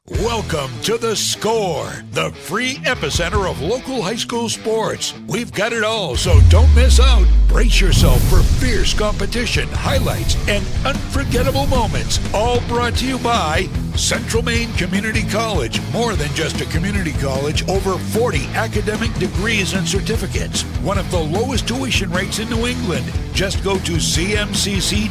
Welcome to The Score, the free epicenter of local high school sports. We've got it all, so don't miss out. Brace yourself for fierce competition, highlights, and unforgettable moments, all brought to you by Central Maine Community College. More than just a community college, over 40 academic degrees and certificates. One of the lowest tuition rates in New England. Just go to cmcc.edu.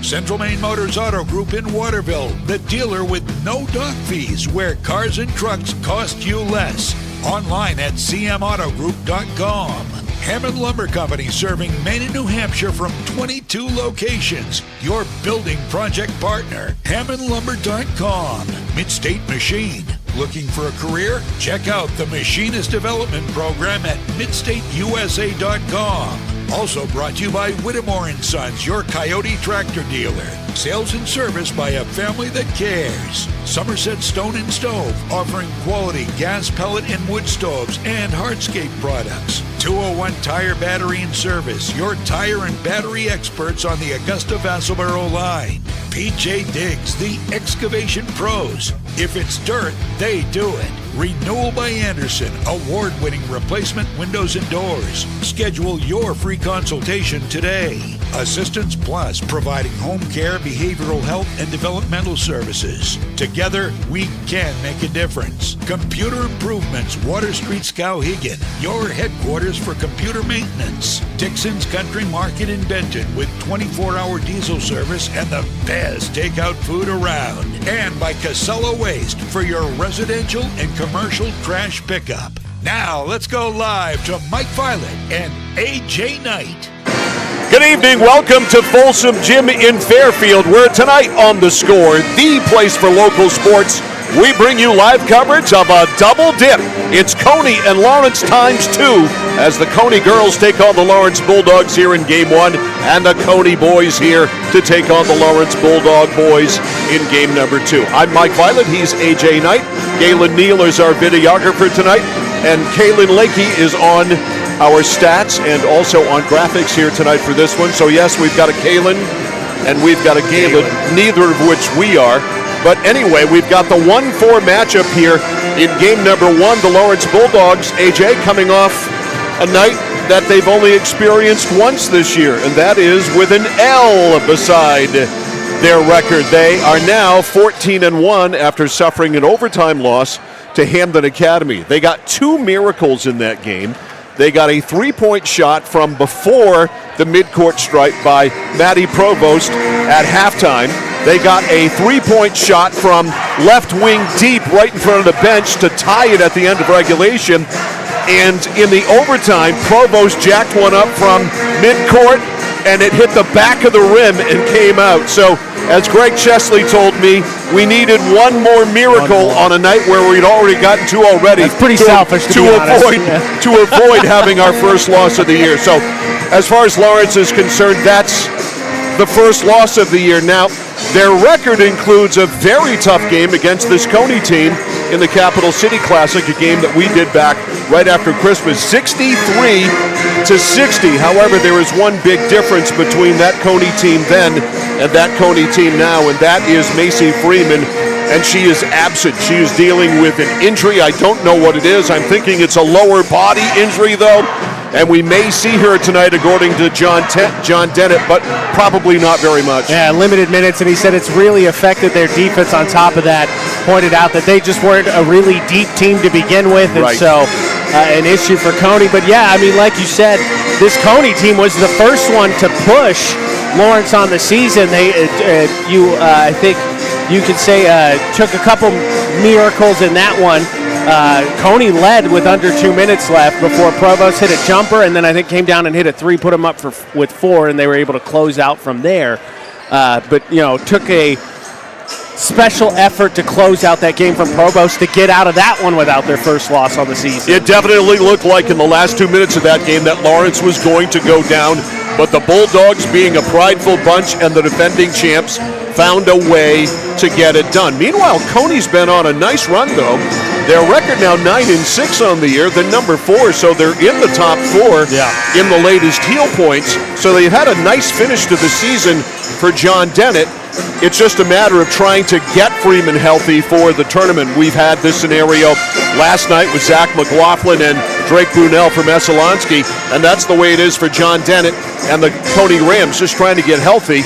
Central Maine Motors Auto Group in Waterville, the dealer with no dock fees, where cars and trucks cost you less. Online at cmautogroup.com. Hammond Lumber Company, serving Maine and New Hampshire from 22 locations. Your building project partner, hammondlumber.com. Midstate Machine. Looking for a career? Check out the Machinist Development Program at midstateusa.com. Also brought to you by Whittemore & Sons, your Coyote tractor dealer. Sales and service by a family that cares. Somerset Stone and Stove, offering quality gas, pellet, and wood stoves and hardscape products. 201 Tire, Battery and Service, your tire and battery experts on the Augusta-Vassalboro line. PJ Diggs, the excavation pros. If it's dirt, they do it. Renewal by Anderson, award-winning replacement windows and doors. Schedule your free consultation today. Assistance Plus, providing home care, behavioral health, and developmental services. Together, we can make a difference. Computer Improvements, Water Street, Skowhegan, your headquarters for computer maintenance. Dixon's Country Market in Benton, with 24-hour diesel service and the best takeout food around. And by Casella Waste, for your residential and commercial trash pickup. Now, let's go live to Mike Filet and AJ Knight. Good evening. Welcome to Folsom Gym in Fairfield, where tonight on The Score, the place for local sports, we bring you live coverage of a double dip. It's Cony and Lawrence times 2 as the Cony girls take on the Lawrence Bulldogs here in Game 1, and the Cony boys here to take on the Lawrence Bulldog boys in Game number 2. I'm Mike Violet. He's AJ Knight. Galen Neal is our videographer tonight, and Kaylin Lakey is on our stats and also on graphics here tonight for this one. So yes, we've got a Kaylin and we've got a Galen, neither of which we are. But anyway, we've got the 1-4 matchup here in game number 1. The Lawrence Bulldogs, AJ, coming off a night that they've only experienced once this year, and that is with an L beside their record. They are now 14-1 after suffering an overtime loss to Hamden Academy. They got 2 miracles in that game. They got a 3-point shot from before the midcourt strike by Maddie Provost at halftime. They got a 3-point shot from left wing deep right in front of the bench to tie it at the end of regulation. And in the overtime, Provost jacked one up from midcourt, and it hit the back of the rim and came out. So, as Greg Chesley told me, we needed one more miracle on a night where we'd already gotten 2 already. That's pretty selfish to avoid having our first loss of the year. So, as far as Lawrence is concerned, that's the first loss of the year. Now, their record includes a very tough game against this Cony team in the Capital City Classic, a game that we did back right after Christmas, 63-60. However, there is one big difference between that Cony team then and that Cony team now, and that is Macy Freeman, and she is absent. She is dealing with an injury. I don't know what it is. I'm thinking it's a lower body injury, though. And we may see her tonight, according to John Dennett, but probably not very much. Yeah, limited minutes, and he said it's really affected their defense on top of that. Pointed out that they just weren't a really deep team to begin with, and so an issue for Cony. But yeah, I mean, like you said, this Cony team was the first one to push Lawrence on the season. They, I think you could say, took a couple miracles in that one. Cony led with under 2 minutes left before Provost hit a jumper, and then I think came down and hit a 3, put them up with 4, and they were able to close out from there. But, took a special effort to close out that game from Provost to get out of that one without their first loss on the season. It definitely looked like in the last 2 minutes of that game that Lawrence was going to go down, but the Bulldogs, being a prideful bunch and the defending champs, found a way to get it done. Meanwhile, Cony's been on a nice run, though. Their record now 9-6 on the year, the number 4, so they're in the top 4 in the latest heel points. So they've had a nice finish to the season for John Dennett. it's just a matter of trying to get Freeman healthy for the tournament. We've had this scenario last night with Zach McLaughlin and Drake Brunel from Esselonsky, and that's the way it is for John Dennett and the Cony Rams, just trying to get healthy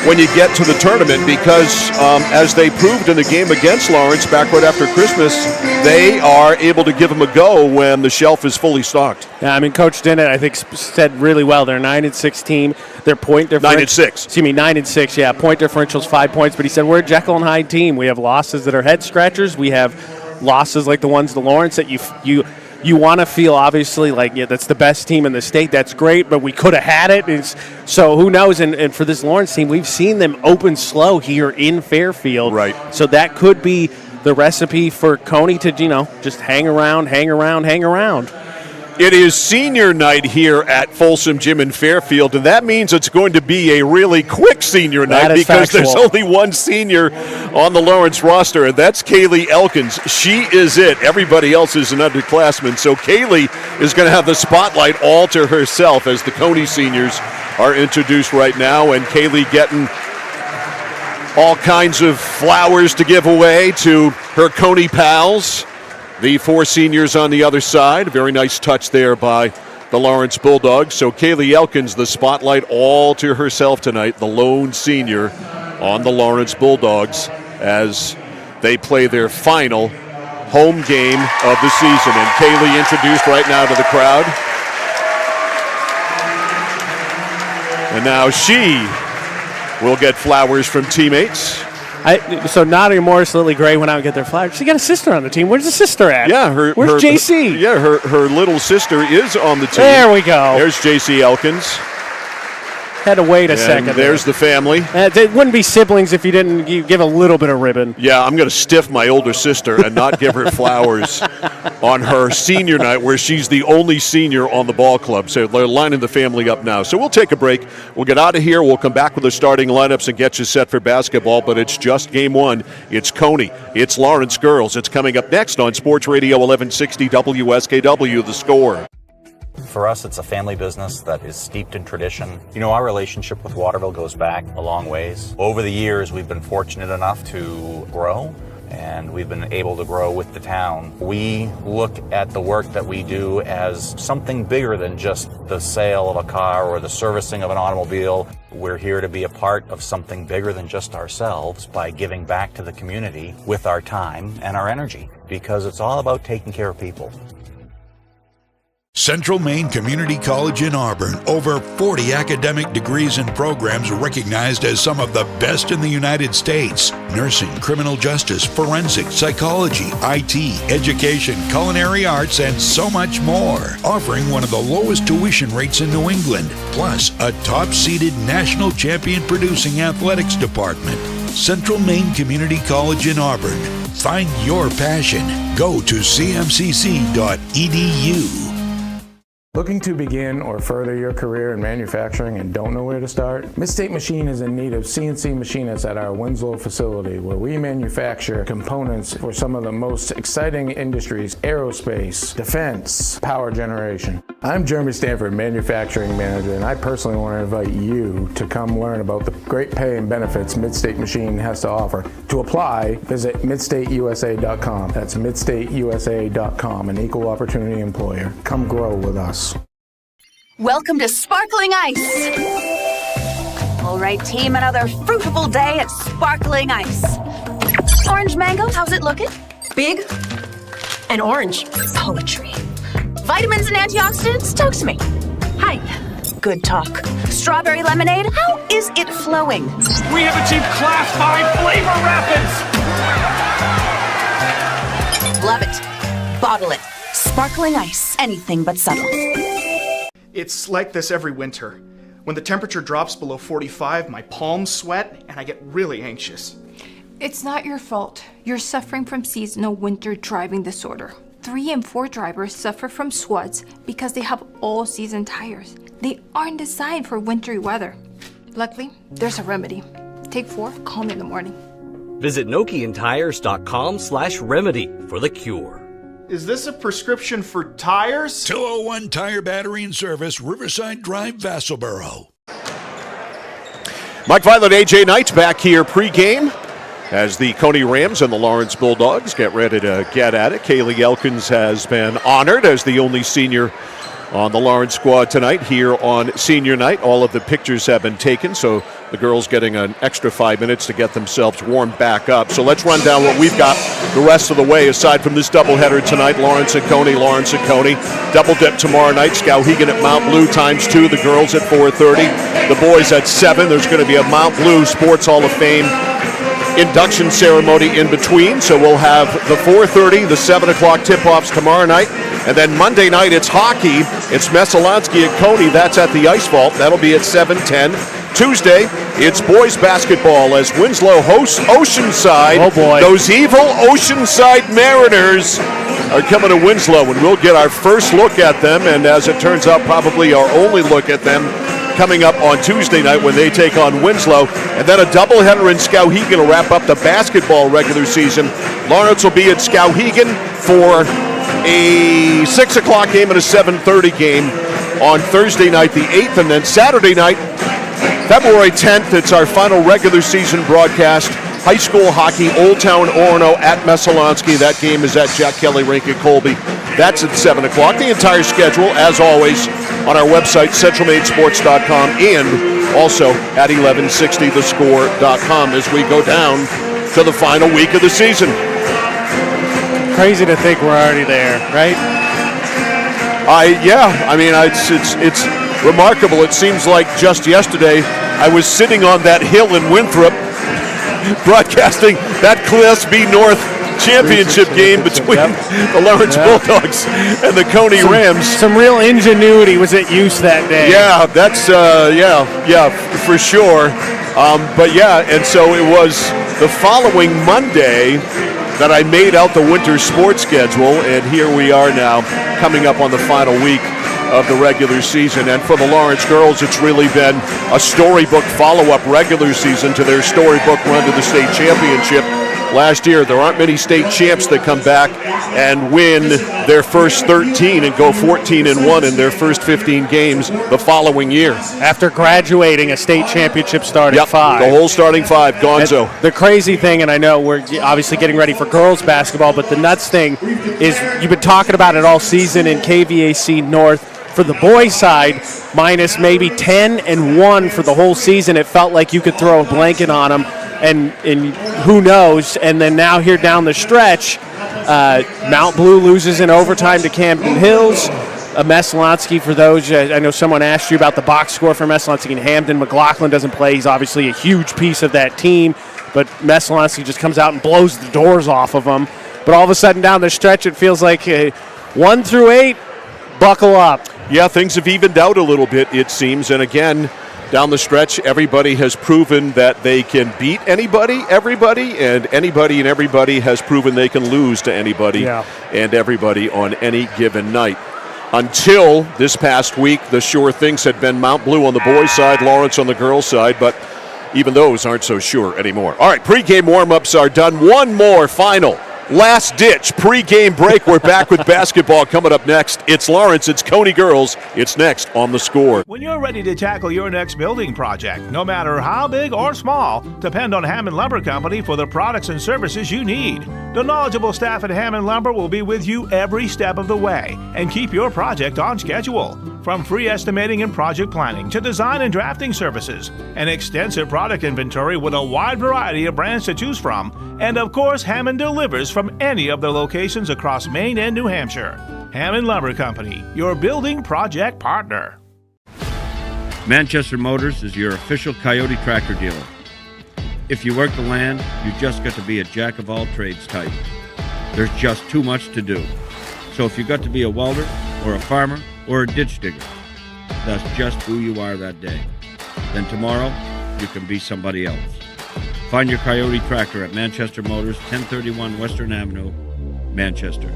when you get to the tournament, because as they proved in the game against Lawrence back right after Christmas, they are able to give them a go when the shelf is fully stocked. Yeah, I mean, Coach Dennett, I think, said really well. They're 9-6 team. Their point differential. 9-6. Excuse me, 9-6. Yeah, point differential's 5 points. But he said we're a Jekyll and Hyde team. We have losses that are head scratchers. We have losses like the ones to Lawrence that you want to feel, obviously, like, yeah, that's the best team in the state. That's great, but we could have had it. So who knows? And for this Lawrence team, we've seen them open slow here in Fairfield. Right. So that could be the recipe for Cony to, just hang around. It is senior night here at Folsom Gym in Fairfield, and that means it's going to be a really quick senior night because there's only one senior on the Lawrence roster, and that's Kaylee Elkins. She is it. Everybody else is an underclassman, so Kaylee is going to have the spotlight all to herself as the Cony seniors are introduced right now, and Kaylee getting all kinds of flowers to give away to her Cony pals. The 4 seniors on the other side. Very nice touch there by the Lawrence Bulldogs. So Kaylee Elkins, the spotlight all to herself tonight, the lone senior on the Lawrence Bulldogs as they play their final home game of the season. And Kaylee introduced right now to the crowd. And now she will get flowers from teammates. So Nadia Morris, Lily Gray went out and get their flowers. She got a sister on the team. Where's the sister at? Yeah, where's JC? Yeah, her little sister is on the team. There we go. There's JC Elkins. Had to wait a second. There's the family. It wouldn't be siblings if you didn't give a little bit of ribbon. Yeah, I'm going to stiff my older sister and not give her flowers on her senior night where she's the only senior on the ball club. So they're lining the family up now. So we'll take a break. We'll get out of here. We'll come back with the starting lineups and get you set for basketball. But it's just game one. It's Cony. It's Lawrence girls. It's coming up next on Sports Radio 1160 WSKW, The Score. For us, it's a family business that is steeped in tradition. Our relationship with Waterville goes back a long ways. Over the years, we've been fortunate enough to grow, and we've been able to grow with the town. We look at the work that we do as something bigger than just the sale of a car or the servicing of an automobile. We're here to be a part of something bigger than just ourselves by giving back to the community with our time and our energy, because it's all about taking care of people. Central Maine Community College in Auburn. Over 40 academic degrees and programs recognized as some of the best in the United States. Nursing, criminal justice, forensic, psychology, IT, education, culinary arts, and so much more. Offering one of the lowest tuition rates in New England. Plus, a top-seeded national champion producing athletics department. Central Maine Community College in Auburn. Find your passion. Go to cmcc.edu. Looking to begin or further your career in manufacturing and don't know where to start? Midstate Machine is in need of CNC machinists at our Winslow facility, where we manufacture components for some of the most exciting industries: aerospace, defense, power generation. I'm Jeremy Stanford, manufacturing manager, and I personally want to invite you to come learn about the great pay and benefits Midstate Machine has to offer. To apply, visit midstateusa.com. That's midstateusa.com, an equal opportunity employer. Come grow with us. Welcome to Sparkling Ice. All right, team, another fruitful day at Sparkling Ice. Orange mango, how's it looking? Big and orange. Poetry. Vitamins and antioxidants, talk to me. Hi. Good talk. Strawberry lemonade, how is it flowing? We have achieved Class 5 flavor rapids. Love it. Bottle it. Sparkling Ice, anything but subtle. It's like this every winter. When the temperature drops below 45, my palms sweat and I get really anxious. It's not your fault. You're suffering from seasonal winter driving disorder. 3 and 4 drivers suffer from SWUDs because they have all-season tires. They aren't designed for wintry weather. Luckily, there's a remedy. Take 4, call me in the morning. Visit NokianTires.com/remedy for the cure. Is this a prescription for tires? 201 Tire Battery and Service, Riverside Drive, Vassalboro. Mike Violet, AJ Knight's back here pregame as the Cony Rams and the Lawrence Bulldogs get ready to get at it. Kaylee Elkins has been honored as the only senior on the Lawrence squad tonight here on senior night. All of the pictures have been taken, so the girls getting an extra 5 minutes to get themselves warmed back up. So let's run down what we've got the rest of the way aside from this doubleheader tonight. Lawrence and Cony. Double dip tomorrow night. Skowhegan at Mount Blue × 2. The girls at 4:30. The boys at 7. There's going to be a Mount Blue Sports Hall of Fame induction ceremony in between. So we'll have the 4:30, the 7 o'clock tip-offs tomorrow night. And then Monday night, it's hockey. It's Messalonsky at Cony. That's at the Ice Vault. That'll be at 7:10. Tuesday, it's boys basketball as Winslow hosts Oceanside. Oh, boy. Those evil Oceanside Mariners are coming to Winslow, and we'll get our first look at them, and as it turns out, probably our only look at them coming up on Tuesday night when they take on Winslow. And then a doubleheader in Skowhegan to wrap up the basketball regular season. Lawrence will be at Skowhegan for a 6 o'clock game and a 7:30 game on Thursday night, the 8th, and then Saturday night, February 10th, it's our final regular season broadcast. High school hockey, Old Town Orono at Messalonsky. That game is at Jack Kelly Rink in Colby. That's at 7 o'clock. The entire schedule, as always, on our website, centralmainesports.com, and also at 1160thescore.com as we go down to the final week of the season. Crazy to think we're already there, right? It's remarkable. It seems like just yesterday I was sitting on that hill in Winthrop broadcasting that Class B North championship game between the Lawrence Bulldogs and the Cony Rams. Some real ingenuity was at use that day. Yeah, that's for sure. And so it was the following Monday that I made out the winter sports schedule, and here we are now coming up on the final week of the regular season. And for the Lawrence girls, it's really been a storybook follow-up regular season to their storybook run to the state championship last year. There aren't many state champs that come back and win their first 13 and go 14-1 in their first 15 games the following year. After graduating a state championship starting five. The whole starting five, gonzo. And the crazy thing, and I know we're obviously getting ready for girls basketball, but the nuts thing is you've been talking about it all season in KVAC North. For the boys' side, minus maybe 10-1 for the whole season. It felt like you could throw a blanket on them, and who knows. And then now here down the stretch, Mount Blue loses in overtime to Camden Hills. Messalonsky, for those, I know someone asked you about the box score for Messalonsky and Hamden. McLaughlin doesn't play. He's obviously a huge piece of that team, but Messalonsky just comes out and blows the doors off of them. But all of a sudden down the stretch, it feels like 1 through 8, buckle up. Yeah, things have evened out a little bit, it seems. And again, down the stretch, everybody has proven that they can beat everybody, and anybody and everybody has proven they can lose to anybody and everybody on any given night. Until this past week, the sure things had been Mount Blue on the boys' side, Lawrence on the girls' side, but even those aren't so sure anymore. All right, pregame warm-ups are done. One more final last-ditch pregame break. We're back with basketball coming up next. It's Lawrence, it's Cony girls. It's next on The Score. When you're ready to tackle your next building project, no matter how big or small, depend on Hammond Lumber Company for the products and services you need. The knowledgeable staff at Hammond Lumber will be with you every step of the way and keep your project on schedule. From free estimating and project planning to design and drafting services, an extensive product inventory with a wide variety of brands to choose from, and of course, Hammond delivers from any of the locations across Maine and New Hampshire. Hammond Lumber Company, your building project partner. Manchester Motors is your official Coyote tractor dealer. If you work the land, you just got to be a jack-of-all-trades type. There's just too much to do. So if you got to be a welder or a farmer or a ditch digger, that's just who you are that day. Then tomorrow, you can be somebody else. Find your Coyote tractor at Manchester Motors, 1031 Western Avenue, Manchester.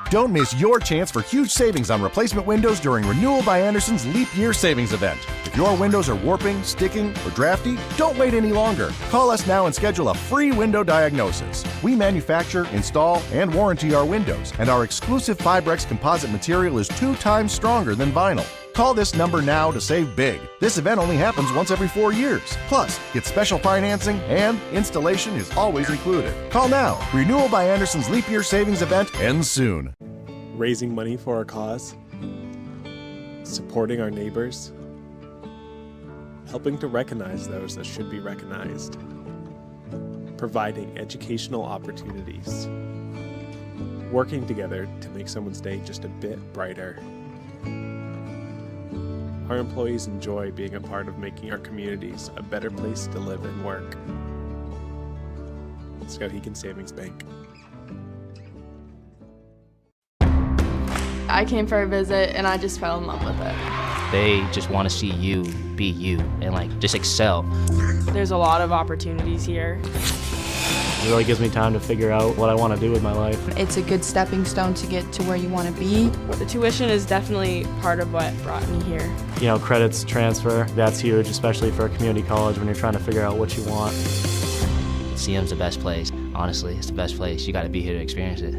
Don't miss your chance for huge savings on replacement windows during Renewal by Anderson's Leap Year Savings event. If Your windows are warping, sticking, or drafty? Don't wait any longer. Call us now and schedule a free window diagnosis. We manufacture, install, and warranty our windows, and our exclusive Fibrex composite material is 2 times stronger than vinyl. Call this number now to save big. This event only happens once every 4 years. Plus, get special financing and installation is always included. Call now. Renewal by Anderson's Leap Year Savings event ends soon. Raising money for our cause, supporting our neighbors, helping to recognize those that should be recognized, providing educational opportunities, working together to make someone's day just a bit brighter. Our employees enjoy being a part of making our communities a better place to live and work. Skowhegan Savings Bank. I came for a visit and I just fell in love with it. They just want to see you be you and just excel. There's a lot of opportunities here. It really gives me time to figure out what I want to do with my life. It's a good stepping stone to get to where you want to be. The tuition is definitely part of what brought me here. Credits transfer, that's huge, especially for a community college when you're trying to figure out what you want. CM's the best place. Honestly, it's the best place. You got to be here to experience it.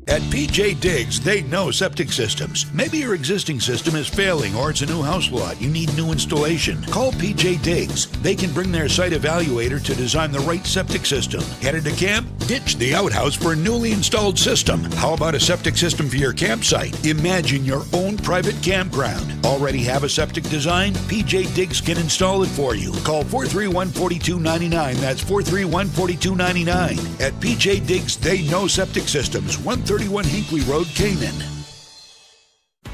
At PJ Diggs, they know septic systems. Maybe your existing system is failing or it's a new house lot. You need new installation. Call PJ Diggs. They can bring their site evaluator to design the right septic system. Headed to camp? Ditch the outhouse for a newly installed system. How about a septic system for your campsite? Imagine your own private campground. Already have a septic design? PJ Diggs can install it for you. Call 431-4299. That's 431-4299. At PJ Diggs, they know septic systems. 131 Hinkley Road, Canaan.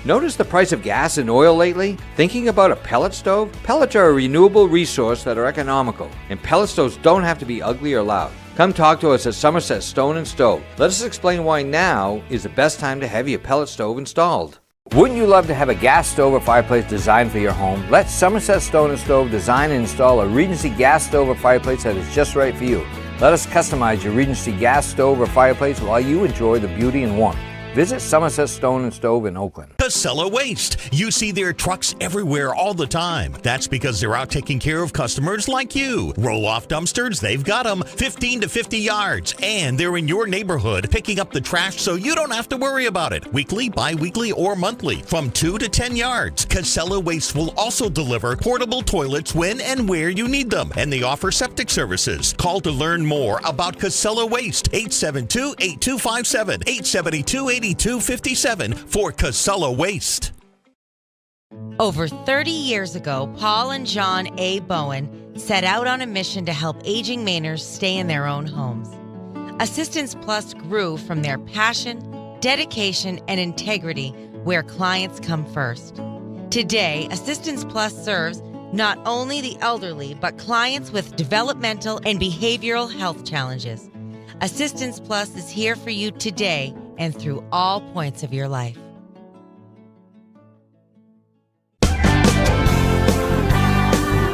Notice the price of gas and oil lately? Thinking about a pellet stove? Pellets are a renewable resource that are economical, and pellet stoves don't have to be ugly or loud. Come talk to us at Somerset Stone & Stove. Let us explain why now is the best time to have your pellet stove installed. Wouldn't you love to have a gas stove or fireplace designed for your home? Let Somerset Stone & Stove design and install a Regency gas stove or fireplace that is just right for you. Let us customize your Regency gas stove or fireplace while you enjoy the beauty and warmth. Visit Somerset Stone & Stove in Oakland. Casella Waste. You see their trucks everywhere all the time. That's because they're out taking care of customers like you. Roll-off dumpsters, they've got them 15 to 50 yards. And they're in your neighborhood picking up the trash so you don't have to worry about it. Weekly, bi-weekly, or monthly from 2 to 10 yards. Casella Waste will also deliver portable toilets when and where you need them. And they offer septic services. Call to learn more about Casella Waste. 872-8257. 872-8257 for Casella Waste. Over 30 years ago, Paul and John A. Bowen set out on a mission to help aging Mainers stay in their own homes. Assistance Plus grew from their passion, dedication, and integrity where clients come first. Today, Assistance Plus serves not only the elderly, but clients with developmental and behavioral health challenges. Assistance Plus is here for you today and through all points of your life.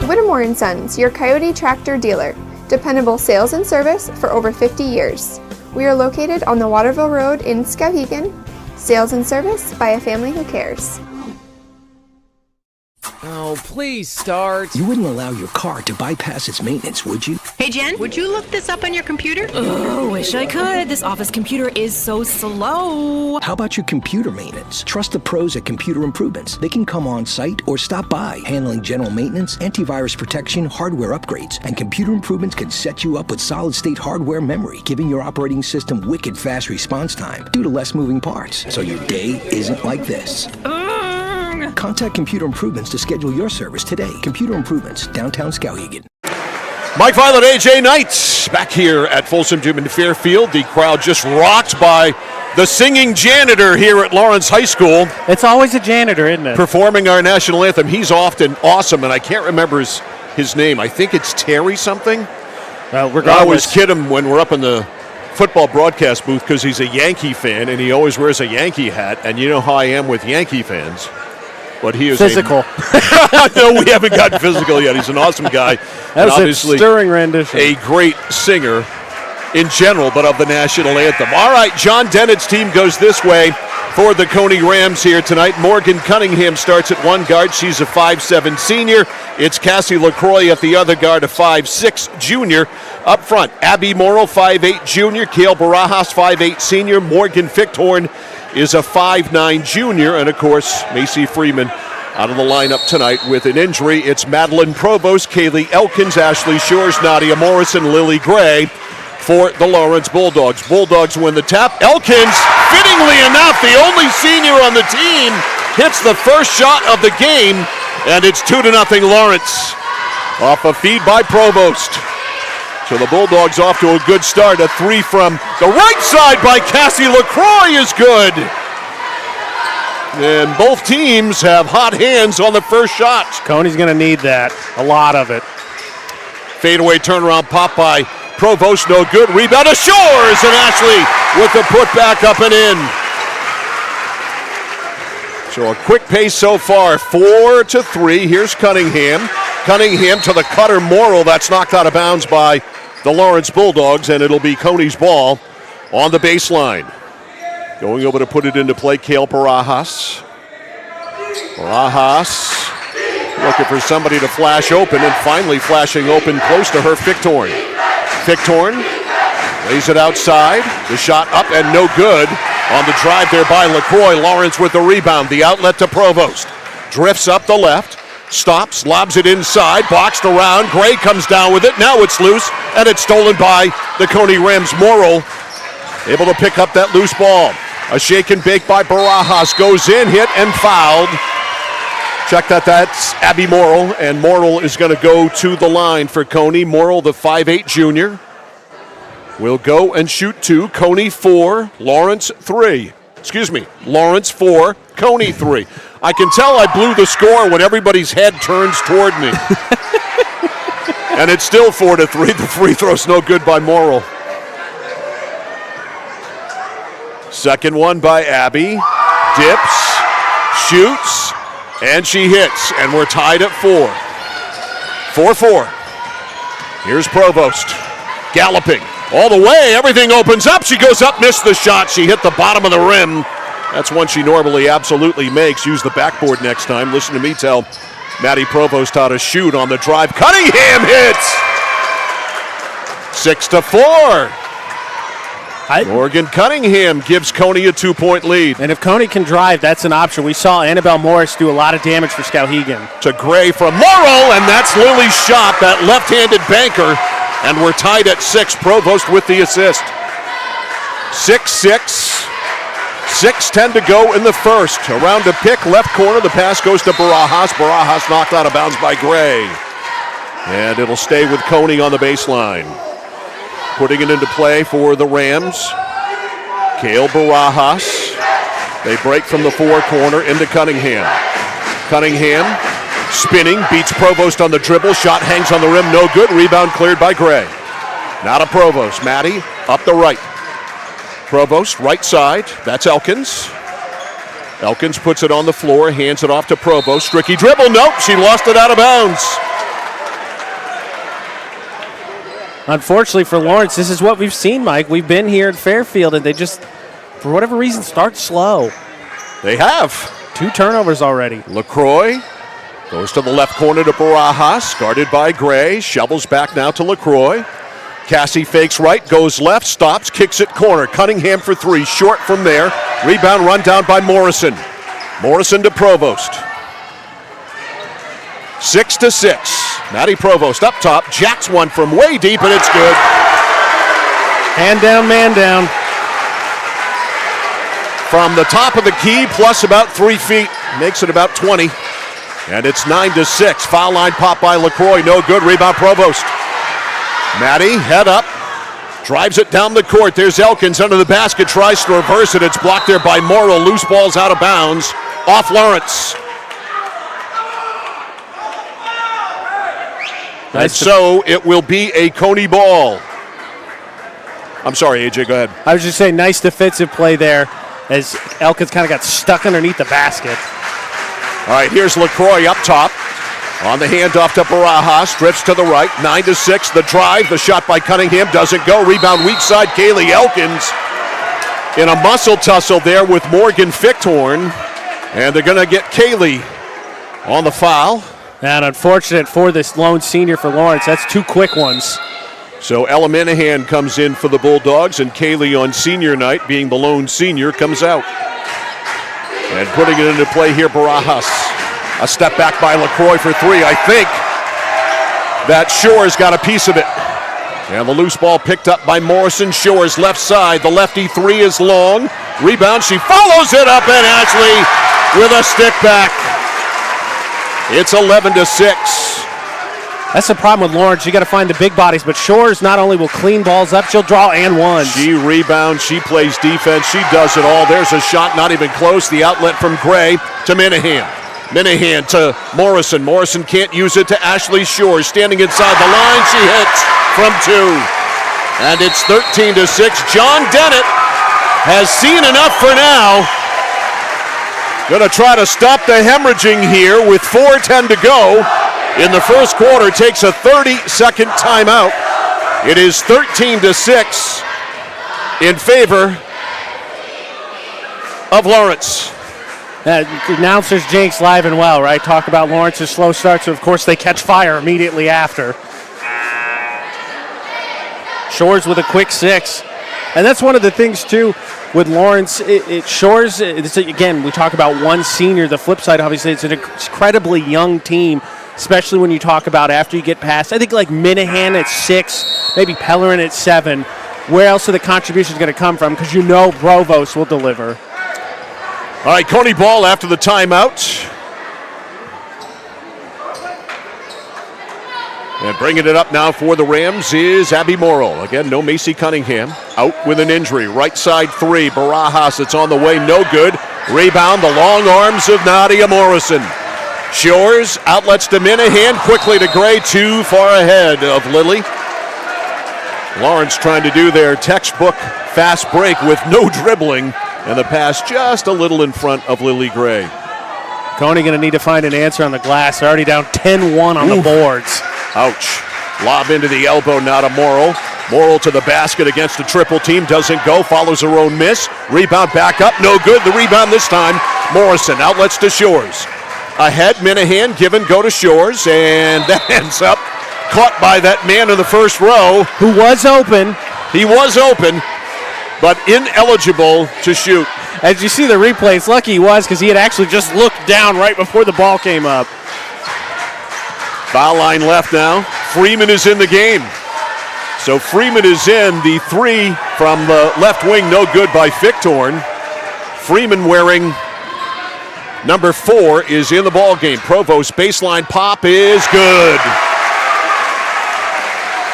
Whittemore & Sons, your Coyote tractor dealer. Dependable sales and service for over 50 years. We are located on the Waterville Road in Skowhegan. Sales and service by a family who cares. Oh, please start. You wouldn't allow your car to bypass its maintenance, would you? Hey, Jen, would you look this up on your computer? Oh, wish I could. This office computer is so slow. How about your computer maintenance? Trust the pros at Computer Improvements. They can come on site or stop by, handling general maintenance, antivirus protection, hardware upgrades, and Computer Improvements can set you up with solid-state hardware memory, giving your operating system wicked fast response time due to less moving parts, so your day isn't like this. Contact Computer Improvements to schedule your service today. Computer Improvements, downtown Skowhegan. Mike Violet, AJ Knight, back here at Folsom Gym in Fairfield. The crowd just rocked by the singing janitor here at Lawrence High School. It's always a janitor, isn't it? Performing our national anthem. He's often awesome, and I can't remember his name. I think it's Terry something. Well, regardless. I always kid him when we're up in the football broadcast booth because he's a Yankee fan, and he always wears a Yankee hat, and you know how I am with Yankee fans. But he is physical. No, we haven't gotten physical yet. He's an awesome guy. That was obviously a stirring rendition. A great singer in general, but of the national anthem. All right, John Dennett's team goes this way. for the Cony Rams here tonight. Morgan Cunningham starts at one guard. She's a 5'7 senior. It's Cassie LaCroix at the other guard, a 5'6 junior. Up front, Abby Morrill, 5'8 junior. Kale Barajas, 5'8 senior. Morgan Fichthorn is a 5'9 junior. And, of course, Macy Freeman out of the lineup tonight with an injury. It's Madeline Provost, Kaylee Elkins, Ashley Shores, Nadia Morrison, Lily Gray for the Lawrence Bulldogs. Bulldogs win the tap. Elkins, fittingly enough, the only senior on the team, hits the first shot of the game, and it's 2-0 Lawrence. Off a feed by Provost. So the Bulldogs off to a good start. A three from the right side by Cassie LaCroix is good. And both teams have hot hands on the first shot. Cony's going to need that, a lot of it. Fadeaway turnaround pop by Provost, no good. Rebound to Shores, and Ashley with the putback up and in. So a quick pace so far, 4-3. Here's Cunningham. Cunningham to the cutter Morrill. That's knocked out of bounds by the Lawrence Bulldogs, and it'll be Cony's ball on the baseline. Going over to put it into play, Kale Barajas. Barajas looking for somebody to flash open, and finally flashing open close to her, Fichthorn. Fichthorn lays it outside. The shot up and no good. On the drive there by LaCroix. Lawrence with the rebound. The outlet to Provost. Drifts up the left. Stops, lobs it inside. Boxed around. Gray comes down with it. Now it's loose, and it's stolen by the Cony Rams. Morrill able to pick up that loose ball. A shake and bake by Barajas. Goes in, hit, and fouled. Check that, that's Abby Morrill, and Morrill is going to go to the line for Cony. Morrill, the 5'8 junior, will go and shoot two. Cony 4, Lawrence 3. Excuse me, Lawrence 4, Cony 3. I can tell I blew the score when everybody's head turns toward me. And it's still 4-3. The free throw's no good by Morrill. Second one by Abby. Dips, shoots, and she hits, and we're tied at 4. 4-4. Here's Provost, galloping all the way. Everything opens up. She goes up, missed the shot. She hit the bottom of the rim. That's one she normally absolutely makes. Use the backboard next time. Listen to me tell Maddie Provost how to shoot on the drive. Cunningham hits. 6-4. Morgan Cunningham gives Cony a 2-point lead. And if Cony can drive, that's an option. We saw Annabelle Morris do a lot of damage for Skowhegan. To Gray from Morrill, and that's Lily's shot, that left-handed banker. And we're tied at 6. Provost with the assist. 6-6. 6:10 to go in the first. Around a pick, left corner. The pass goes to Barajas. Barajas knocked out of bounds by Gray. And it'll stay with Cony on the baseline. Putting it into play for the Rams. Kale Barajas. They break from the 4 corner into Cunningham. Cunningham spinning, beats Provost on the dribble. Shot hangs on the rim, no good. Rebound cleared by Gray. Now to Provost. Maddie up the right. Provost, right side. That's Elkins. Elkins puts it on the floor, hands it off to Provost. Tricky dribble, nope, she lost it out of bounds. Unfortunately for Lawrence, this is what we've seen, Mike. We've been here at Fairfield, and they just, for whatever reason, start slow. They have. 2 turnovers already. LaCroix goes to the left corner to Barajas, guarded by Gray. Shovels back now to LaCroix. Cassie fakes right, goes left, stops, kicks it corner. Cunningham for 3, short from there. Rebound run down by Morrison. Morrison to Provost. 6-6. Maddie Provost up top, jacks one from way deep, and it's good. Hand down, man down. From the top of the key, plus about 3 feet, makes it about 20. And it's 9-6. Foul line pop by LaCroix, no good. Rebound Provost. Maddie, head up, drives it down the court. There's Elkins under the basket, tries to reverse it. It's blocked there by Morrill. Loose ball's out of bounds, off Lawrence. And so it will be a Cony ball. I'm sorry, AJ, go ahead. I was just saying, nice defensive play there as Elkins kind of got stuck underneath the basket. All right, here's LaCroix up top. On the handoff to Barajas, drifts to the right, 9-6. The drive, the shot by Cunningham doesn't go. Rebound weak side, Kaylee Elkins. in a muscle tussle there with Morgan Fichthorn. And they're going to get Kaylee on the foul. And unfortunate for this lone senior for Lawrence. That's 2 quick ones. So Ella Minahan comes in for the Bulldogs, and Kaylee on senior night, being the lone senior, comes out. And putting it into play here, Barajas. A step back by LaCroix for 3. I think that Shores got a piece of it. And the loose ball picked up by Morrison. Shores left side. The lefty 3 is long. Rebound. She follows it up, and Ashley with a stick back. It's 11-6. That's the problem with Lawrence. You got to find the big bodies, but Shores not only will clean balls up, she'll draw and ones. She rebounds. She plays defense. She does it all. There's a shot, not even close. The outlet from Gray to Minahan. Minahan to Morrison. Morrison can't use it to Ashley Shores. Standing inside the line, she hits from 2. And it's 13-6. John Dennett has seen enough for now. Going to try to stop the hemorrhaging here with 4:10 to go. In the first quarter, takes a 30-second timeout. It is 13-6 in favor of Lawrence. Announcers jinx live and well, right? Talk about Lawrence's slow starts, so of course they catch fire immediately after. Shores with a quick 6. And that's one of the things, too, with Lawrence. Shores, again, we talk about one senior. The flip side, obviously, it's an incredibly young team, especially when you talk about after you get past. I think like Minahan at 6, maybe Pellerin at 7. Where else are the contributions going to come from? Because you know Provost will deliver. All right, Cony ball after the timeout. And bringing it up now for the Rams is Abby Morrill. Again, no Macy Cunningham. Out with an injury. Right side 3. Barajas, it's on the way. No good. Rebound, the long arms of Nadia Morrison. Shores, outlets to Minahan. Quickly to Gray. Too far ahead of Lilly. Lawrence trying to do their textbook fast break with no dribbling. And the pass just a little in front of Lily Gray. Cony going to need to find an answer on the glass. They're already down 10-1 on the boards. Ouch. Lob into the elbow now to Morrill. Morrill to the basket against a triple team. Doesn't go. Follows her own miss. Rebound back up. No good. The rebound this time. Morrison outlets to Shores. Ahead, Minahan. Give and go to Shores. And that ends up caught by that man in the first row. Who was open. He was open, but ineligible to shoot. As you see the replay, it's lucky he was because he had actually just looked down right before the ball came up. Foul line left now. Freeman is in the game. So Freeman is in. The 3 from the left wing, no good by Fichthorn. Freeman wearing number 4 is in the ball game. Provost baseline pop is good.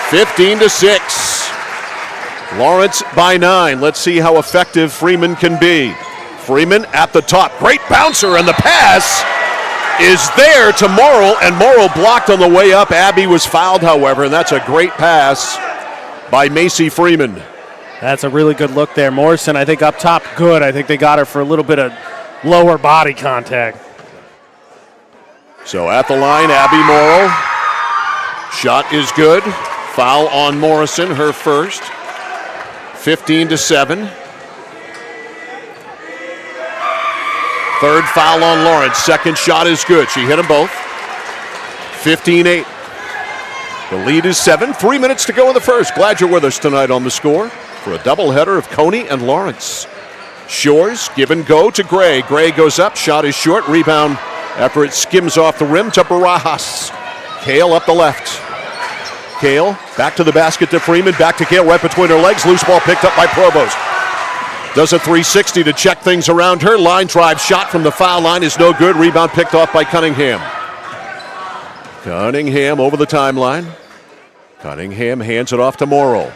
15-6. Lawrence by 9. Let's see how effective Freeman can be. Freeman at the top. Great bouncer, and the pass is there to Morrill, and Morrill blocked on the way up. Abby was fouled, however, and that's a great pass by Macy Freeman. That's a really good look there. Morrison, I think, up top, good. I think they got her for a little bit of lower body contact. So at the line, Abby Morrill. Shot is good. Foul on Morrison, her first. 15-7. Third foul on Lawrence. Second shot is good. She hit them both. 15-8. The lead is 7. 3 minutes to go in the first. Glad you're with us tonight on The Score for a doubleheader of Cony and Lawrence. Shores, give and go to Gray. Gray goes up. Shot is short. Rebound after it skims off the rim to Barajas. Kale up the left. Kale back to the basket to Freeman. Back to Kale right between her legs. Loose ball picked up by Provost. Does a 360 to check things around her. Line drive shot from the foul line is no good. Rebound picked off by Cunningham. Cunningham over the timeline. Cunningham hands it off to Morrill.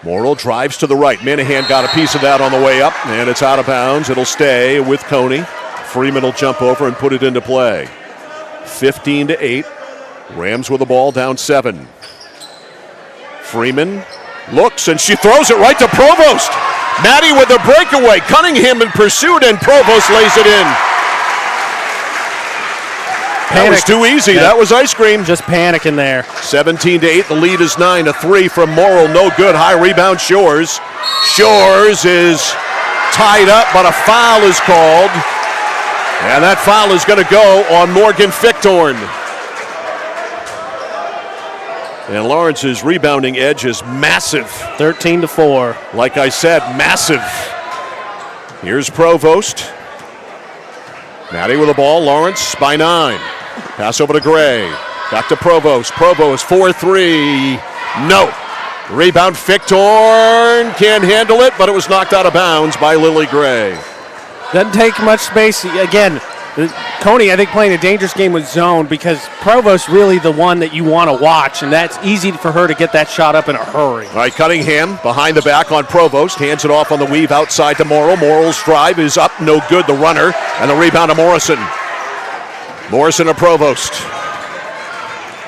Morrill drives to the right. Minahan got a piece of that on the way up, and it's out of bounds. It'll stay with Cony. Freeman will jump over and put it into play. 15-8. Rams with the ball down 7. Freeman looks, and she throws it right to Provost. Maddie with a breakaway. Cunningham in pursuit, and Provost lays it in. That was too easy. Yeah. That was ice cream. Just panicking there. 17-8. The lead is 9. A 3 from Morrill. No good. High rebound, Shores. Shores is tied up, but a foul is called. And that foul is going to go on Morgan Fichtorn. And Lawrence's rebounding edge is massive. 13-4. Like I said, massive. Here's Provost. Maddie with the ball. Lawrence by 9. Pass over to Gray. Back to Provost. Provost 4-3. No. Rebound. Fichtorn can't handle it, but it was knocked out of bounds by Lily Gray. Doesn't take much space. Again, Cony, I think, playing a dangerous game with zone because Provost really the one that you want to watch, and that's easy for her to get that shot up in a hurry. All right, Cunningham behind the back on Provost. Hands it off on the weave outside to Morrill. Morrill's drive is up, no good. The runner, and the rebound to Morrison. Morrison to Provost.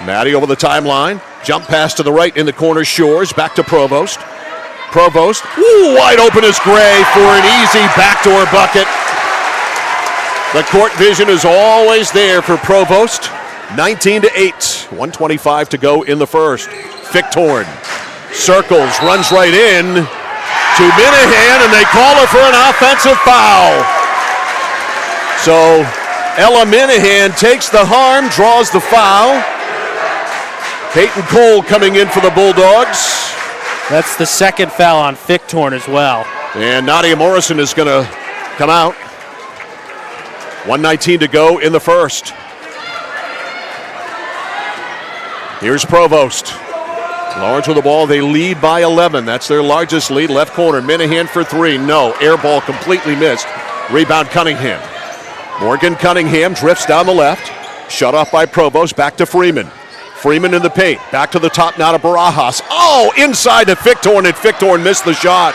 Maddie over the timeline. Jump pass to the right in the corner. Shores back to Provost. Provost, wide open is Gray for an easy backdoor bucket. The court vision is always there for Provost. 19-8, 1:25 to go in the first. Fichtorn circles, runs right in to Minahan, and they call her for an offensive foul. So Ella Minahan takes the harm, draws the foul. Peyton Cole coming in for the Bulldogs. That's the second foul on Fichtorn as well. And Nadia Morrison is going to come out. 1:19 to go in the first. Here's Provost. Lawrence with the ball. They lead by 11. That's their largest lead. Left corner. Minahan for 3. No. Air ball completely missed. Rebound Cunningham. Morgan Cunningham drifts down the left. Shut off by Provost. Back to Freeman. Freeman in the paint. Back to the top now to Barajas. Oh, inside to Fichtorn, and Fichtorn missed the shot.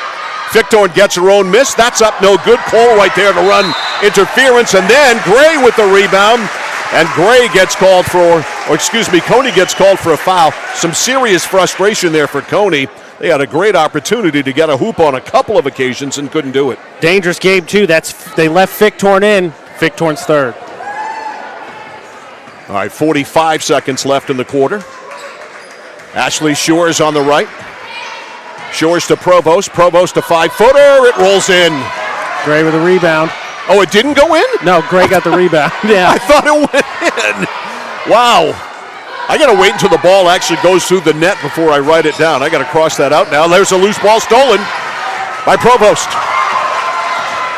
Fichtorn gets her own miss. That's up, no good. Cole right there to run interference, and then Gray with the rebound. And Gray gets called for, Cony gets called for a foul. Some serious frustration there for Cony. They had a great opportunity to get a hoop on a couple of occasions and couldn't do it. Dangerous game, too. They left Fichtorn in. Fichtorn's third. All right, 45 seconds left in the quarter. Ashley Shores on the right. Shores to Provost. Provost to 5-footer. It rolls in. Gray with a rebound. Oh, it didn't go in? No, Gray got the rebound. Yeah. I thought it went in. Wow. I got to wait until the ball actually goes through the net before I write it down. I got to cross that out now. There's a loose ball stolen by Provost.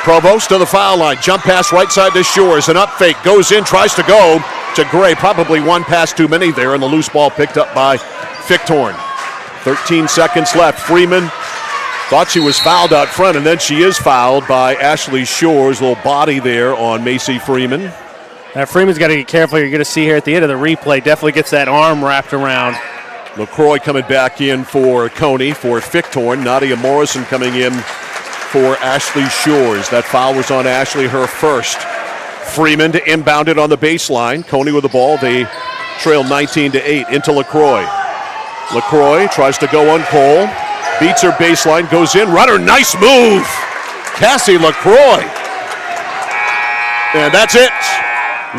Provost to the foul line. Jump pass right side to Shores. An up fake. Goes in, tries to go to Gray. Probably one pass too many there, and the loose ball picked up by Fichtorn. 13 seconds left. Freeman thought she was fouled out front, and then she is fouled by Ashley Shores. Little body there on Macy Freeman. Now Freeman's got to get careful. You're going to see here at the end of the replay, definitely gets that arm wrapped around. LaCroix coming back in for Cony for Fichtorn. Nadia Morrison coming in for Ashley Shores. That foul was on Ashley, her first. Freeman to inbound it on the baseline. Cony with the ball. They trail 19-8 into LaCroix. LaCroix tries to go on Cole. Beats her baseline, goes in. Runner, nice move. Cassie LaCroix. And that's it.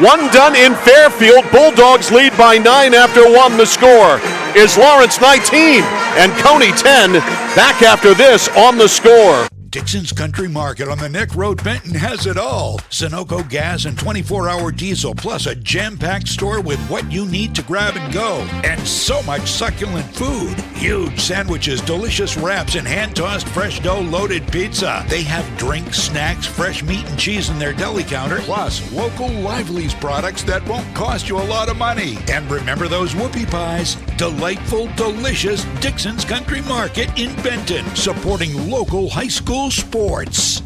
One done in Fairfield. Bulldogs lead by 9 after 1. The score is Lawrence 19 and Cony 10. Back after this on The Score. Dixon's Country Market on the Neck Road, Benton has it all. Sunoco gas and 24-hour diesel, plus a jam-packed store with what you need to grab and go. And so much succulent food. Huge sandwiches, delicious wraps, and hand-tossed fresh dough-loaded pizza. They have drinks, snacks, fresh meat and cheese in their deli counter, plus local Lively's products that won't cost you a lot of money. And remember those whoopie pies? Delightful, delicious Dixon's Country Market in Benton, supporting local high school sports.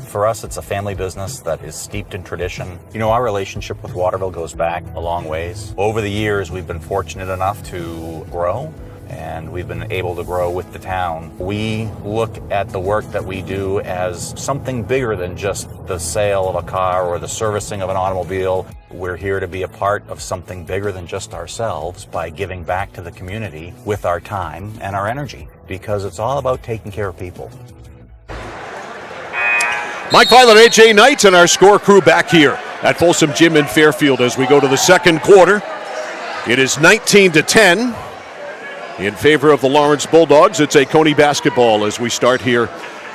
For us, it's a family business that is steeped in tradition. You know, our relationship with Waterville goes back a long ways. Over the years, we've been fortunate enough to grow, and we've been able to grow with the town. We look at the work that we do as something bigger than just the sale of a car or the servicing of an automobile. We're here to be a part of something bigger than just ourselves by giving back to the community with our time and our energy, because it's all about taking care of people. Mike Violet, AJ Knight, and our Score crew back here at Folsom Gym in Fairfield as we go to the second quarter. It is 19-10 in favor of the Lawrence Bulldogs. It's a Cony basketball as we start here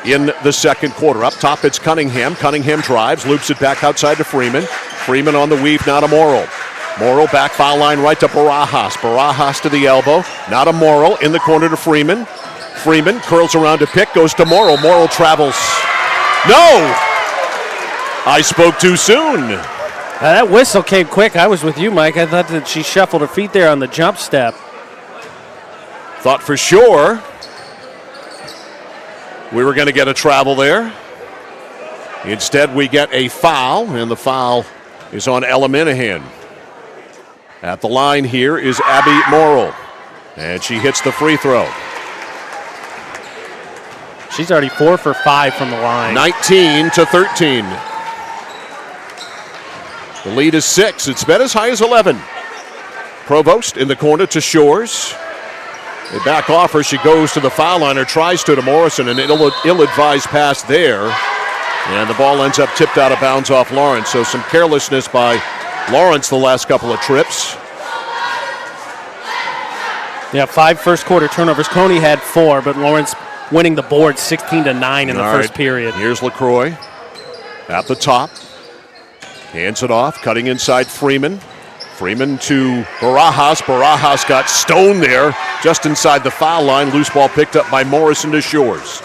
in the second quarter. Up top, it's Cunningham. Cunningham drives, loops it back outside to Freeman. Freeman on the weave, now to Morrill. Morrill back foul line right to Barajas. Barajas to the elbow. Now to Morrill in the corner to Freeman. Freeman curls around to pick, goes to Morrill. Morrill travels. No! I spoke too soon. That whistle came quick. I was with you, Mike. I thought that she shuffled her feet there on the jump step. Thought for sure we were going to get a travel there. Instead, we get a foul, and the foul is on Ella Minahan. At the line here is Abby Morrill, and she hits the free throw. She's already 4 for 5 from the line. 19-13. The lead is 6. It's been as high as 11. Provost in the corner to Shores. They back off her. She goes to the foul line or tries to Morrison. An ill-advised pass there. And the ball ends up tipped out of bounds off Lawrence. So some carelessness by Lawrence the last couple of trips. Yeah, 5 first quarter turnovers. Cony had 4, but Lawrence winning the board 16-9 in the first period. Here's LaCroix at the top. Hands it off, cutting inside Freeman. Freeman to Barajas. Barajas got stoned there just inside the foul line. Loose ball picked up by Morrison to Shores.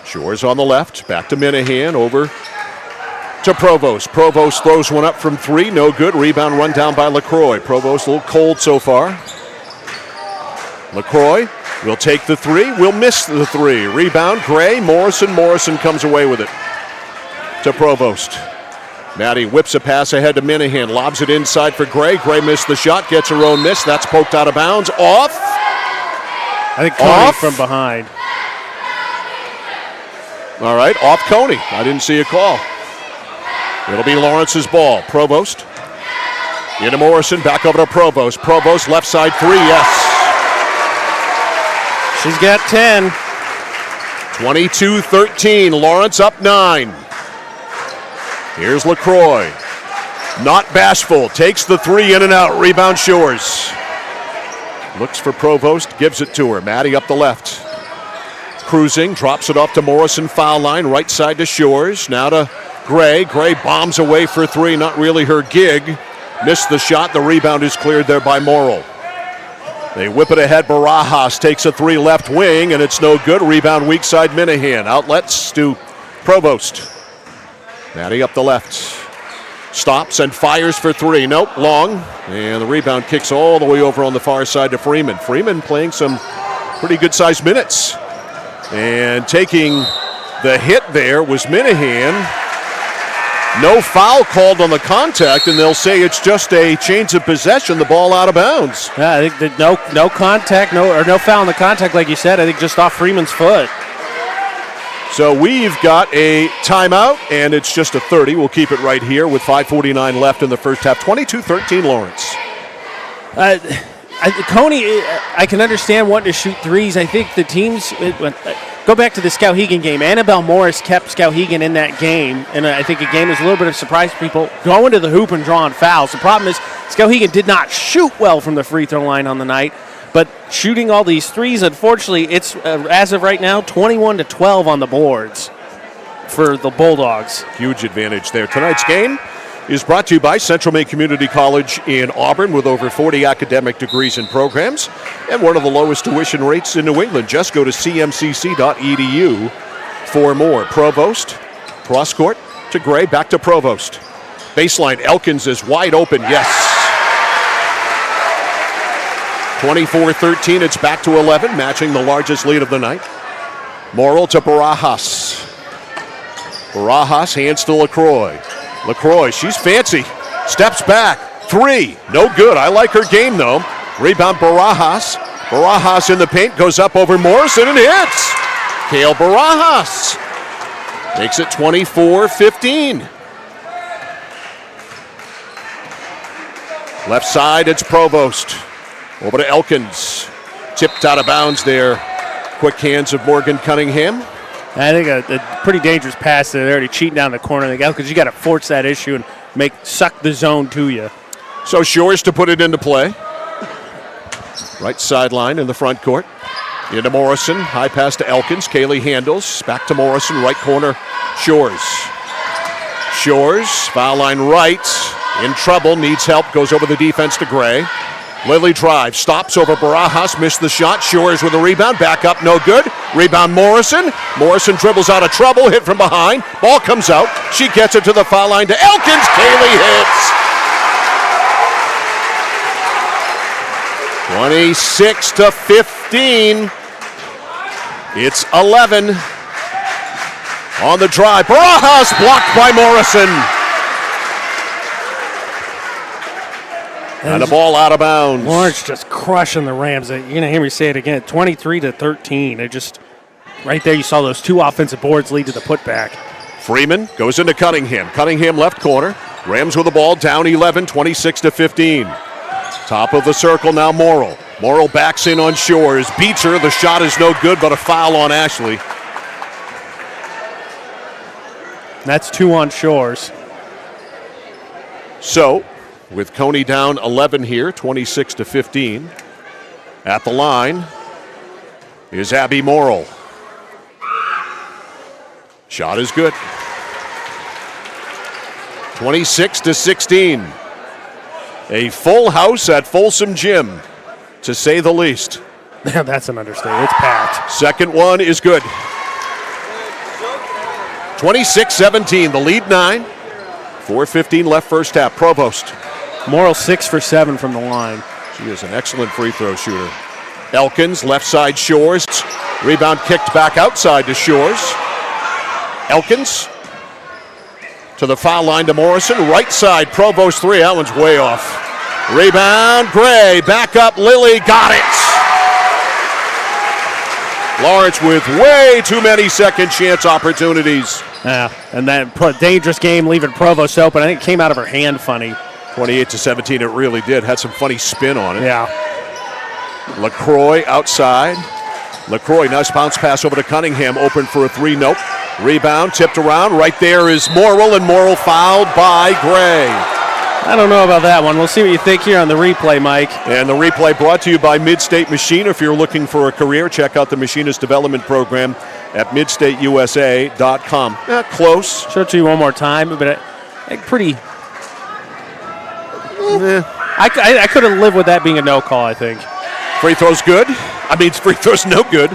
Shores on the left, back to Minahan, over to Provost. Provost throws one up from 3, no good. Rebound run down by LaCroix. Provost a little cold so far. LaCroix will take the 3, will miss the 3. Rebound, Gray, Morrison. Morrison comes away with it to Provost. Maddie whips a pass ahead to Minahan, lobs it inside for Gray. Gray missed the shot, gets her own miss. That's poked out of bounds. Off. I think Cony from behind. All right, off Cony. I didn't see a call. It'll be Lawrence's ball. Provost. Into Morrison, back over to Provost. Provost, left side 3, yes. She's got 10. 22-13, Lawrence up 9. Here's LaCroix. Not bashful, takes the 3 in and out. Rebound Shores. Looks for Provost, gives it to her. Maddie up the left. Cruising, drops it off to Morrison, foul line, right side to Shores. Now to Gray. Gray bombs away for 3, not really her gig. Missed the shot, the rebound is cleared there by Morrill. They whip it ahead, Barajas takes a 3 left wing, and it's no good. Rebound weak side Minahan. Outlets to Provost. Maddie up the left. Stops and fires for 3. Nope, long. And the rebound kicks all the way over on the far side to Freeman. Freeman playing some pretty good-sized minutes. And taking the hit there was Minahan. No foul called on the contact, and they'll say it's just a change of possession, the ball out of bounds. Yeah, I think that no contact, no foul on the contact, like you said. I think just off Freeman's foot. So we've got a timeout, and it's just a 30. We'll keep it right here with 5:49 left in the first half. 22-13 Lawrence. Cony, I can understand wanting to shoot threes. I think the teams, go back to the Skowhegan game. Annabelle Morris kept Skowhegan in that game, and I think again was a little bit of a surprise to people going to the hoop and drawing fouls. The problem is Skowhegan did not shoot well from the free throw line on the night, but shooting all these threes, unfortunately, it's as of right now 21-12 on the boards for the Bulldogs. Huge advantage there. Tonight's game is brought to you by Central Maine Community College in Auburn with over 40 academic degrees and programs and one of the lowest tuition rates in New England. Just go to cmcc.edu for more. Provost, cross court to Gray, back to Provost. Baseline, Elkins is wide open, yes. 24-13, it's back to 11, matching the largest lead of the night. Morrill to Barajas. Barajas hands to LaCroix. LaCroix, she's fancy. Steps back. 3. No good. I like her game, though. Rebound Barajas. Barajas in the paint. Goes up over Morrison and hits. Kale Barajas makes it 24-15. Left side, it's Provost. Over to Elkins. Tipped out of bounds there. Quick hands of Morgan Cunningham. I think a pretty dangerous pass there. They're already cheating down the corner. Because you got to force that issue and suck the zone to you. So Shores to put it into play. Right sideline in the front court. Into Morrison. High pass to Elkins. Kaylee handles. Back to Morrison. Right corner. Shores. Foul line right. In trouble. Needs help. Goes over the defense to Gray. Lily drives. Stops over Barajas. Missed the shot. Shores with a rebound. Back up. No good. Rebound Morrison. Morrison dribbles out of trouble. Hit from behind. Ball comes out. She gets it to the foul line to Elkins. Kaylee hits. 26-15. It's 11 on the drive. Barajas blocked by Morrison. And the ball out of bounds. Lawrence just crushing the Rams. You're going to hear me say it again. 23-13. It just, right there, you saw those two offensive boards lead to the putback. Freeman goes into Cunningham. Cunningham left corner. Rams with the ball down 11, 26-15. Top of the circle now Morrill. Morrill backs in on Shores. Beats her. The shot is no good, but a foul on Ashley. That's 2 on Shores. So, with Cony down 11 here, 26-15. At the line is Abby Morrill. Shot is good. 26-16. A full house at Folsom Gym, to say the least. That's an understatement. It's packed. Second one is good. 26-17, the lead 9. 4:15 left first half. Provost. Morrill 6 for 7 from the line. She is an excellent free throw shooter. Elkins, left side Shores. Rebound kicked back outside to Shores. Elkins to the foul line to Morrison. Right side, Provost 3. That one's way off. Rebound, Gray. Back up, Lily. Got it. Lawrence with way too many second chance opportunities. Yeah, and that dangerous game leaving Provost open. I think it came out of her hand funny. 28-17, it really did. Had some funny spin on it. Yeah. LaCroix outside. LaCroix, nice bounce pass over to Cunningham. Open for a 3, nope. Rebound, tipped around. Right there is Morrill, and Morrill fouled by Gray. I don't know about that one. We'll see what you think here on the replay, Mike. And the replay brought to you by Midstate Machine. If you're looking for a career, check out the Machinist Development Program at midstateusa.com. Yeah, close. Show it to you one more time, but pretty... I could have lived with that being a no call, I think. Free throw's good. I mean, free throw's no good.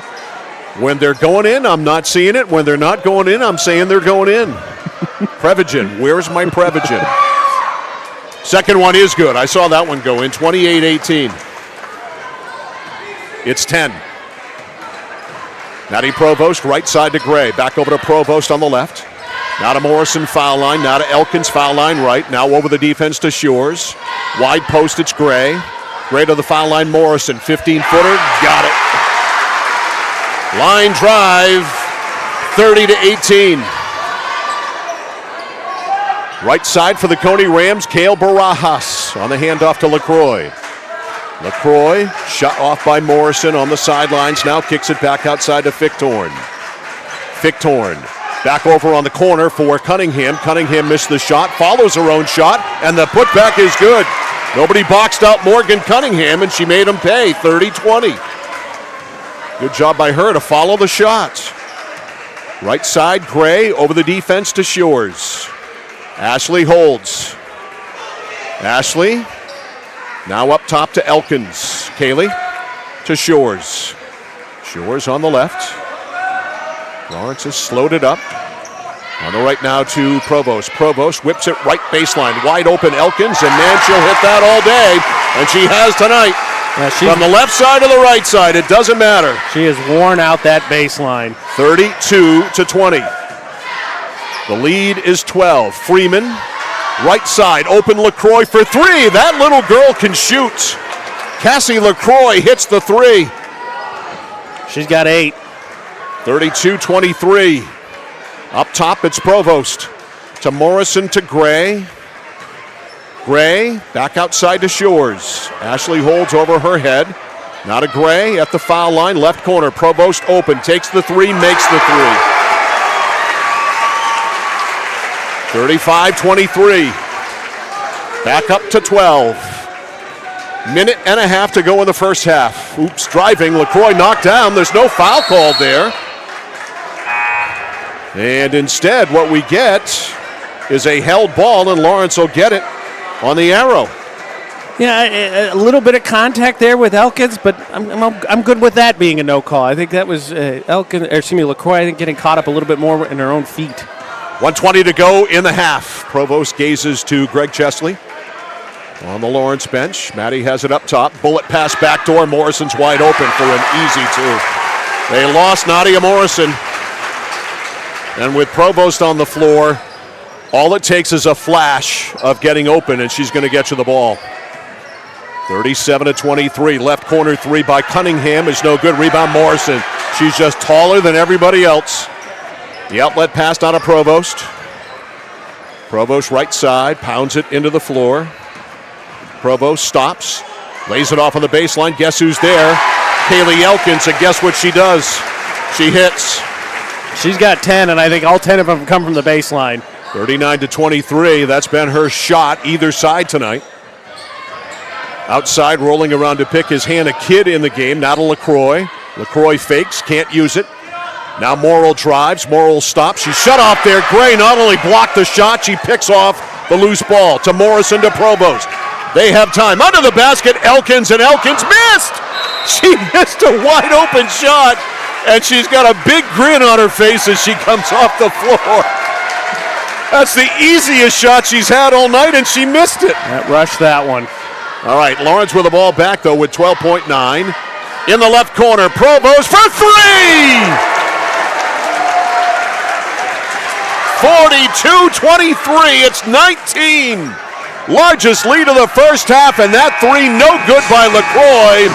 When they're going in, I'm not seeing it. When they're not going in, I'm saying they're going in. Prevagen. Where's my Prevagen? Second one is good. I saw that one go in. 28-18. It's 10. Natty Provost, right side to Gray. Back over to Provost on the left. Now to Morrison, foul line. Now to Elkins, foul line right. Now over the defense to Shores. Wide post, it's Gray. Gray to the foul line, Morrison. 15-footer, got it. Line drive, 30-18. Right side for the Cony Rams, Kale Barajas on the handoff to LaCroix. LaCroix, shot off by Morrison on the sidelines. Now kicks it back outside to Fichtorn. Fichtorn back over on the corner for Cunningham. Cunningham missed the shot, follows her own shot, and the putback is good. Nobody boxed out Morgan Cunningham, and she made him pay, 30-20. Good job by her to follow the shot. Right side, Gray over the defense to Shores. Ashley holds. Ashley now up top to Elkins. Kaylee to Shores. Shores on the left. Lawrence has slowed it up. On the right now to Provost. Provost whips it right baseline. Wide open Elkins, and man, she'll hit that all day. And she has tonight. Yeah, from the left side to the right side, it doesn't matter. She has worn out that baseline. 32-20. The lead is 12. Freeman, right side, open LaCroix for 3. That little girl can shoot. Cassie LaCroix hits the 3. She's got 8. 32-23. Up top, it's Provost. To Morrison to Gray. Gray back outside to Shores. Ashley holds over her head. Now to Gray at the foul line, left corner. Provost open, takes the 3, makes the 3. 35-23. Back up to 12. Minute and a half to go in the first half. Oops, driving. LaCroix knocked down. There's no foul called there. And instead, what we get is a held ball, and Lawrence will get it on the arrow. Yeah, a little bit of contact there with Elkins, but I'm good with that being a no call. I think that was LaCroix, I think, getting caught up a little bit more in her own feet. 1:20 to go in the half. Provost gazes to Greg Chesley on the Lawrence bench. Maddie has it up top. Bullet pass backdoor. Morrison's wide open for an easy two. They lost Nadia Morrison. And with Provost on the floor, all it takes is a flash of getting open, and she's going to get you the ball. 37-23. Left corner three by Cunningham is no good. Rebound Morrison. She's just taller than everybody else. The outlet pass out of Provost. Provost right side, pounds it into the floor. Provost stops, lays it off on the baseline. Guess who's there? Kaylee Elkins, and guess what she does? She hits. She's got 10, and I think all 10 of them come from the baseline. 39-23. That's been her shot either side tonight. Outside, rolling around to pick his hand, a kid in the game, not a LaCroix. LaCroix fakes, can't use it. Now Morrill drives, Morrill stops. She's shut off there. Gray not only blocked the shot, she picks off the loose ball to Morrison to Provost. They have time. Under the basket, Elkins, and Elkins missed! She missed a wide open shot, and she's got a big grin on her face as she comes off the floor. That's the easiest shot she's had all night, and she missed it. That rushed that one. All right, Lawrence with the ball back, though, with 12.9. In the left corner, Provost for three! 42-23, it's 19. Largest lead of the first half, and that three no good by LaCroix.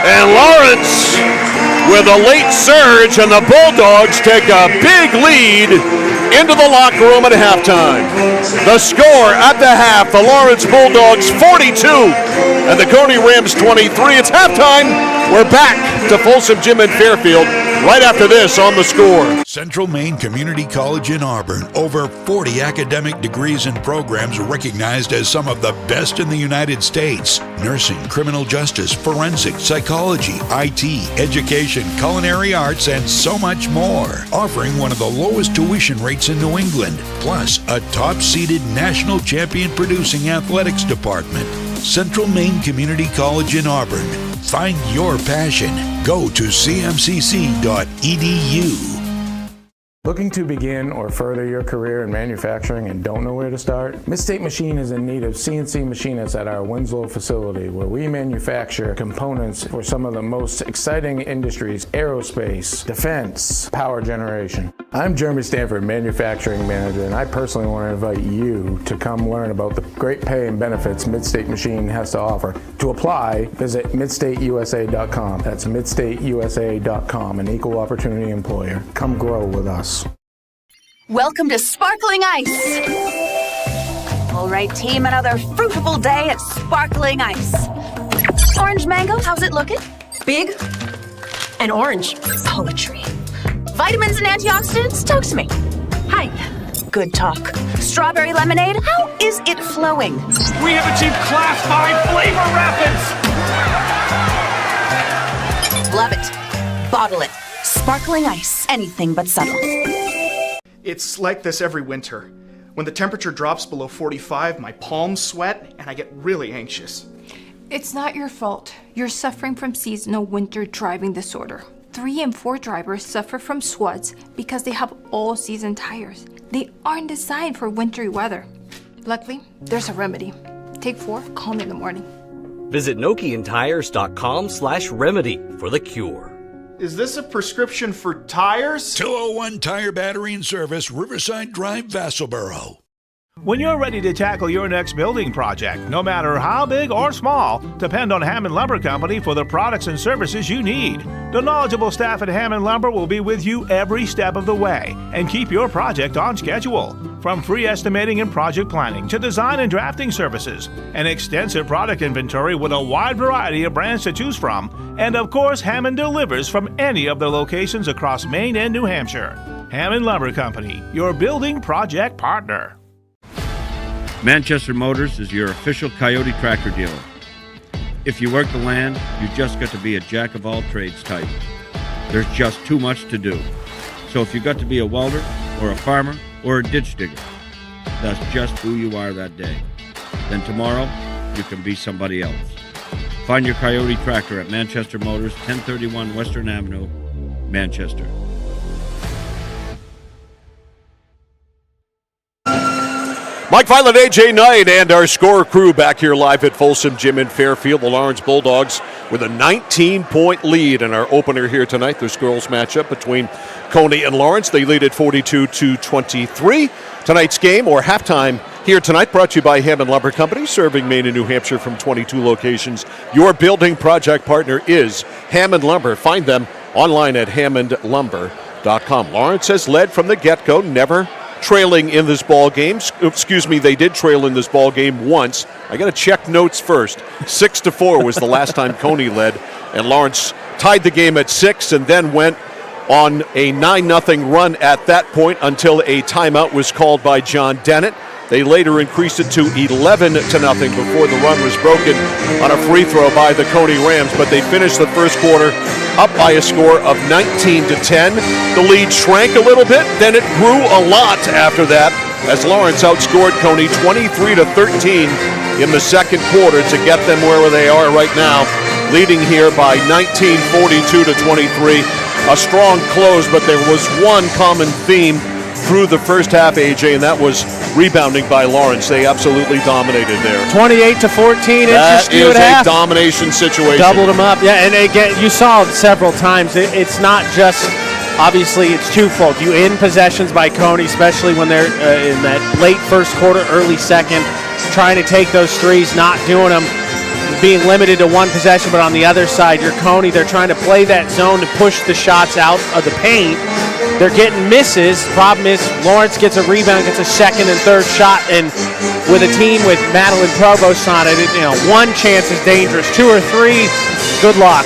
And Lawrence with a late surge, and the Bulldogs take a big lead into the locker room at halftime. The score at the half, the Lawrence Bulldogs 42 and the Cony Rams 23. It's halftime. We're back to Folsom Gym in Fairfield right after this on The Score. Central Maine Community College in Auburn. Over 40 academic degrees and programs recognized as some of the best in the United States. Nursing, criminal justice, forensics, psychology, IT, education, culinary arts, and so much more. Offering one of the lowest tuition rates in New England, plus a top-seeded national champion producing athletics department. Central Maine Community College in Auburn. Find your passion. Go to cmcc.edu. Looking to begin or further your career in manufacturing and don't know where to start? Mid-State Machine is in need of CNC machinists at our Winslow facility, where we manufacture components for some of the most exciting industries: aerospace, defense, power generation. I'm Jeremy Stanford, manufacturing manager, and I personally want to invite you to come learn about the great pay and benefits Mid-State Machine has to offer. To apply, visit midstateusa.com. That's midstateusa.com, an equal opportunity employer. Come grow with us. Welcome to Sparkling Ice. All right, team, another fruitful day at Sparkling Ice. Orange mango, how's it looking? Big and orange. Poetry. Vitamins and antioxidants, talk to me. Hi. Good talk. Strawberry lemonade, how is it flowing? We have achieved Class 5 flavor rapids. Love it. Bottle it. Sparkling Ice, anything but subtle. It's like this every winter. When the temperature drops below 45, my palms sweat and I get really anxious. It's not your fault. You're suffering from seasonal winter driving disorder. 3 and 4 drivers suffer from SWUDs because they have all-season tires. They aren't designed for wintry weather. Luckily, there's a remedy. Take 4, call me in the morning. Visit NokianTires.com/remedy for the cure. Is this a prescription for tires? 201 Tire Battery and Service, Riverside Drive, Vassalboro. When you're ready to tackle your next building project, no matter how big or small, depend on Hammond Lumber Company for the products and services you need. The knowledgeable staff at Hammond Lumber will be with you every step of the way and keep your project on schedule. From free estimating and project planning to design and drafting services, an extensive product inventory with a wide variety of brands to choose from, and of course, Hammond delivers from any of their locations across Maine and New Hampshire. Hammond Lumber Company, your building project partner. Manchester Motors is your official Coyote tractor dealer. If you work the land, you just got to be a jack-of-all-trades type. There's just too much to do. So if you got to be a welder, or a farmer, or a ditch digger, that's just who you are that day. Then tomorrow, you can be somebody else. Find your Coyote tractor at Manchester Motors, 1031 Western Avenue, Manchester. Mike Violet, AJ Knight, and our score crew back here live at Folsom Gym in Fairfield. The Lawrence Bulldogs with a 19-point lead in our opener here tonight. This girls matchup between Cony and Lawrence. They lead at 42-23. Tonight's game, or halftime here tonight, brought to you by Hammond Lumber Company, serving Maine and New Hampshire from 22 locations. Your building project partner is Hammond Lumber. Find them online at hammondlumber.com. Lawrence has led from the get-go, never trailing in this ball game. Excuse me, they did trail in this ball game once. I got to check notes first. 6-4 was the last time Cony led, and Lawrence tied the game at 6 and then went on a 9-0 run at that point until a timeout was called by John Dennett. They later increased it to 11-0 before the run was broken on a free throw by the Cony Rams, but they finished the first quarter up by a score of 19-10. The lead shrank a little bit, then it grew a lot after that as Lawrence outscored Cony 23-13 in the second quarter to get them where they are right now, leading here by 19, 42-23. A strong close, but there was one common theme through the first half, AJ, and that was rebounding by Lawrence. They absolutely dominated there. 28-14. That is a domination situation. Doubled them up. Yeah, and again, you saw it several times. It's not just, obviously, it's twofold. You end possessions by Cony, especially when they're in that late first quarter, early second, trying to take those threes, not doing them, being limited to one possession. But on the other side, you're Cony. They're trying to play that zone to push the shots out of the paint. They're getting misses. Problem is, Lawrence gets a rebound, gets a second and third shot, and with a team with Madeline Provost on it, one chance is dangerous. 2 or 3, good luck.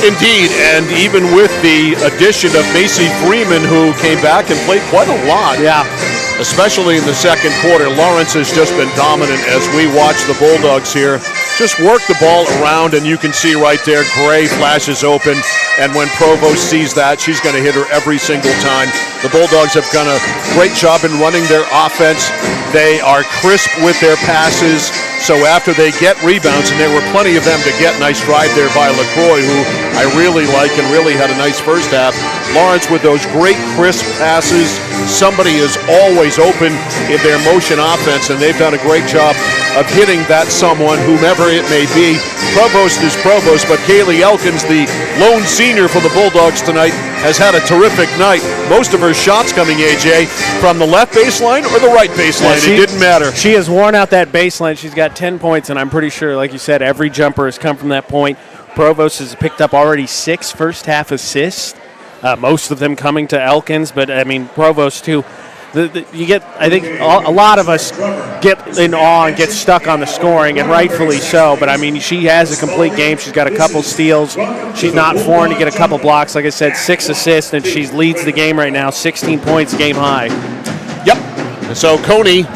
Indeed, and even with the addition of Macy Freeman, who came back and played quite a lot, especially in the second quarter, Lawrence has just been dominant as we watch the Bulldogs here just work the ball around, and you can see right there, Gray flashes open, and when Provost sees that, she's going to hit her every single time. The Bulldogs have done a great job in running their offense. They are crisp with their passes, so after they get rebounds, and there were plenty of them to get, nice drive there by LaCroix, who I really like and really had a nice first half. Lawrence with those great crisp passes. Somebody is always open in their motion offense, and they've done a great job of hitting that someone, whomever it may be. Provost is Provost, but Kaylee Elkins, the lone senior for the Bulldogs tonight, has had a terrific night. Most of her shots coming, AJ, from the left baseline or the right baseline. It didn't matter. She has worn out that baseline. She's got 10 points, and I'm pretty sure, like you said, every jumper has come from that point. Provost has picked up already 6 first-half assists, most of them coming to Elkins, but, I mean, Provost, too. You get, I think, a lot of us get in awe and get stuck on the scoring, and rightfully so. But I mean, she has a complete game. She's got a couple steals. She's not foreign to get a couple blocks. Like I said, 6 assists, and she leads the game right now. 16 points, game high. Yep. So Cony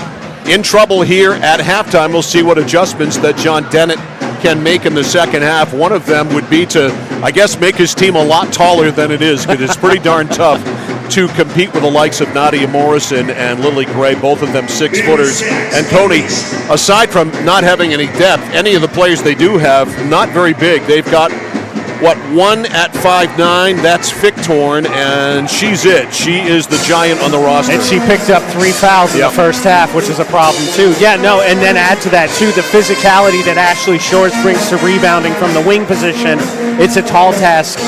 in trouble here at halftime. We'll see what adjustments that John Dennett can make in the second half. One of them would be to, I guess, make his team a lot taller than it is, because it's pretty darn tough to compete with the likes of Nadia Morrison and Lily Gray, both of them 6-footers. And Cony, aside from not having any depth, any of the players they do have, not very big. They've got, one at 5'9", that's Victorn, and she's it. She is the giant on the roster. And she picked up 3 fouls in the first half, which is a problem, too. Yeah, no, and then add to that, too, the physicality that Ashley Shores brings to rebounding from the wing position. It's a tall task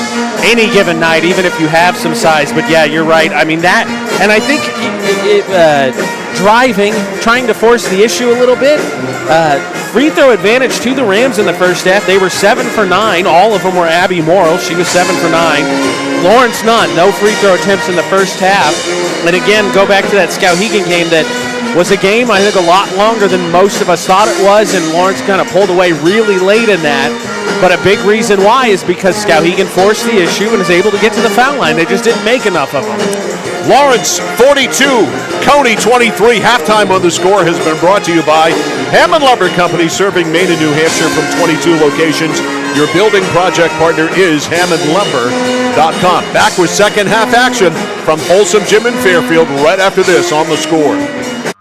any given night, even if you have some size. But, yeah, you're right. I mean, that, and I think driving, trying to force the issue a little bit. Free throw advantage to the Rams in the first half. They were 7 for 9. All of them were Abby Morrill. She was 7 for 9. Lawrence none. No free throw attempts in the first half. And again, go back to that Skowhegan game that was a game, I think, a lot longer than most of us thought it was, and Lawrence kind of pulled away really late in that. But a big reason why is because Skowhegan forced the issue and is able to get to the foul line. They just didn't make enough of them. Lawrence 42, Cony 23. Halftime on the Score has been brought to you by Hammond Lumber Company, serving Maine and New Hampshire from 22 locations. Your building project partner is HammondLumber.com. Back with second half action from Folsom Gym in Fairfield right after this on the Score.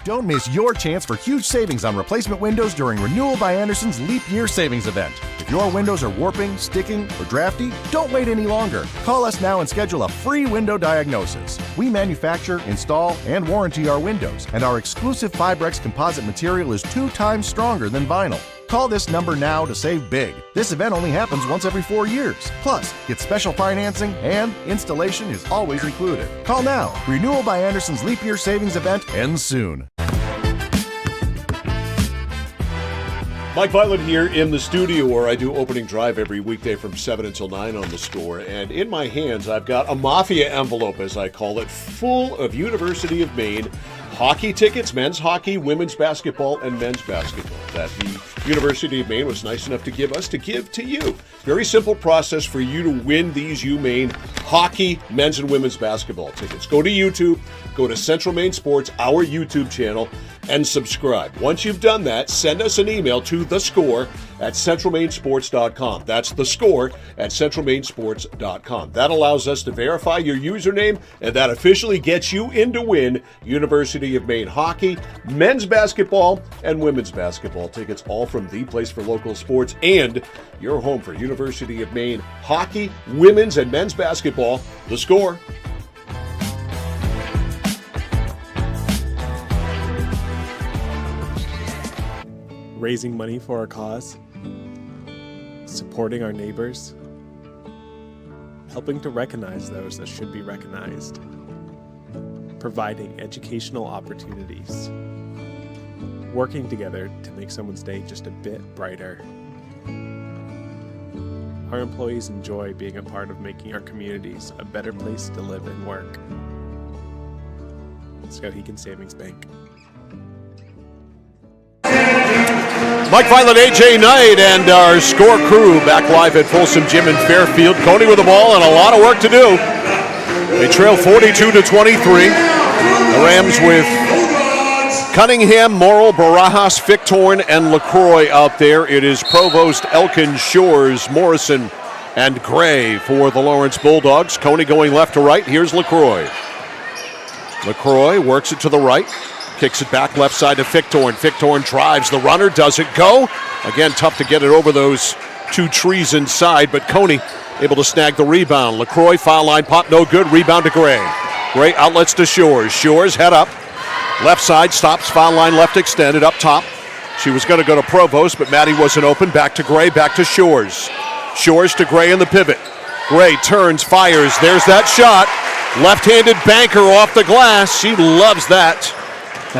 Don't miss your chance for huge savings on replacement windows during Renewal by Anderson's Leap Year Savings event. If your windows are warping, sticking, or drafty, don't wait any longer. Call us now and schedule a free window diagnosis. We manufacture, install, and warranty our windows, and our exclusive Fibrex composite material is 2 times stronger than vinyl. Call this number now to save big. This event only happens once every 4 years. Plus, get special financing and installation is always included. Call now. Renewal by Anderson's Leap Year Savings event ends soon. Mike Violet here in the studio where I do opening drive every weekday from 7 until 9 on the Score. And in my hands, I've got a mafia envelope, as I call it, full of University of Maine hockey tickets, men's hockey, women's basketball, and men's basketball that the University of Maine was nice enough to give us to give to you. Very simple process for you to win these UMaine hockey, men's and women's basketball tickets. Go to YouTube, go to Central Maine Sports, our YouTube channel, and subscribe. Once you've done that, send us an email to thescore@centralmainsports.com. That's thescore@centralmainsports.com. That allows us to verify your username, and that officially gets you in to win University of Maine hockey, men's basketball, and women's basketball tickets, all from the place for local sports and your home for University of Maine hockey, women's, and men's basketball. The Score. Raising money for our cause, supporting our neighbors, helping to recognize those that should be recognized, providing educational opportunities, working together to make someone's day just a bit brighter. Our employees enjoy being a part of making our communities a better place to live and work. Skowhegan Savings Bank. Mike Violet, AJ Knight, and our Score crew back live at Folsom Gym in Fairfield. Cony with the ball and a lot of work to do. They trail 42-23. The Rams with Cunningham, Morrill, Barajas, Victorn, and LaCroix out there. It is Provost, Elkins, Shores, Morrison, and Gray for the Lawrence Bulldogs. Cony going left to right. Here's LaCroix. LaCroix works it to the right. Kicks it back left side to Victorn. Victorn drives the runner. Does it go? Again, tough to get it over those two trees inside, but Cony able to snag the rebound. LaCroix, foul line pop, no good. Rebound to Gray. Gray outlets to Shores. Shores head up. Left side stops. Foul line left extended up top. She was going to go to Provost, but Maddie wasn't open. Back to Gray, back to Shores. Shores to Gray in the pivot. Gray turns, fires. There's that shot. Left-handed banker off the glass. She loves that.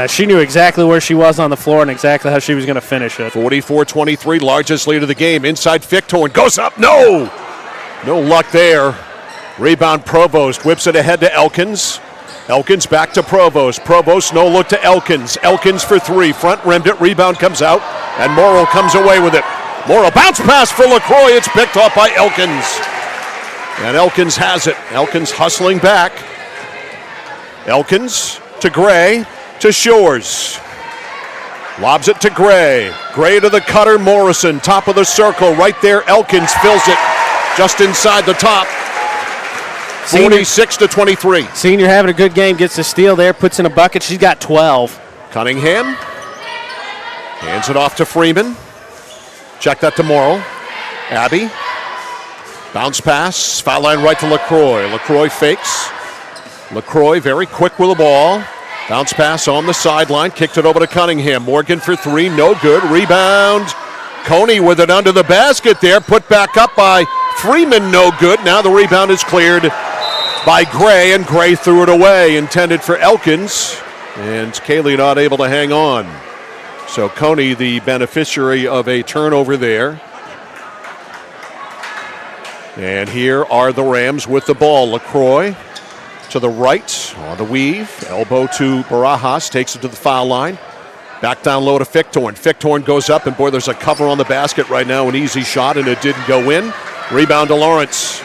She knew exactly where she was on the floor and exactly how she was going to finish it. 44-23, largest lead of the game. Inside Victorn, goes up, no! No luck there. Rebound Provost, whips it ahead to Elkins. Elkins back to Provost. Provost, no look to Elkins. Elkins for three, front rimmed it, rebound comes out, and Morrill comes away with it. Morrill, bounce pass for LaCroix, it's picked off by Elkins. And Elkins has it. Elkins hustling back. Elkins to Gray. To Shores. Lobs it to Gray. Gray to the cutter, Morrison. Top of the circle, right there. Elkins fills it just inside the top. 46-23. Senior having a good game, gets the steal there, puts in a bucket. She's got 12. Cunningham hands it off to Freeman. Check that to Morrill. Abby. Bounce pass. Foul line right to LaCroix. LaCroix fakes. LaCroix very quick with the ball. Bounce pass on the sideline, kicked it over to Cunningham. Morgan for three, no good. Rebound. Cony with it under the basket there, put back up by Freeman, no good. Now the rebound is cleared by Gray, and Gray threw it away, intended for Elkins, and Kaylee not able to hang on. So Cony, the beneficiary of a turnover there. And here are the Rams with the ball. LaCroix to the right on the weave. Elbow to Barajas, takes it to the foul line. Back down low to Victorn. Victorn goes up, and boy, there's a cover on the basket right now. An easy shot, and it didn't go in. Rebound to Lawrence.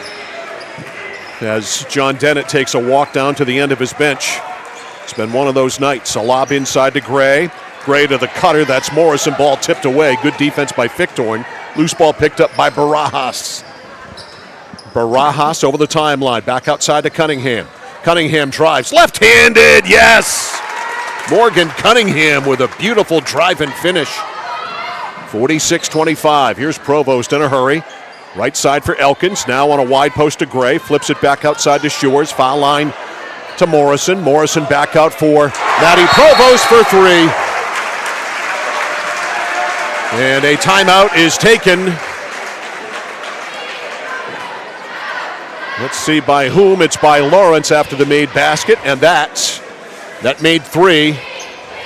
as John Dennett takes a walk down to the end of his bench. It's been one of those nights. A lob inside to Gray. Gray to the cutter. That's Morrison. Ball tipped away. Good defense by Fichtorn. Loose ball picked up by Barajas. Barajas over the timeline. Back outside to Cunningham. Cunningham drives. Left-handed. Yes! Morgan Cunningham with a beautiful drive and finish. 46-25. Here's Provost in a hurry. Right side for Elkins. Now on a wide post to Gray. Flips it back outside to Shores. Foul line to Morrison. Morrison back out for Matty Provost for three. And a timeout is taken. Let's see by whom. It's by Lawrence after the made basket. And that made three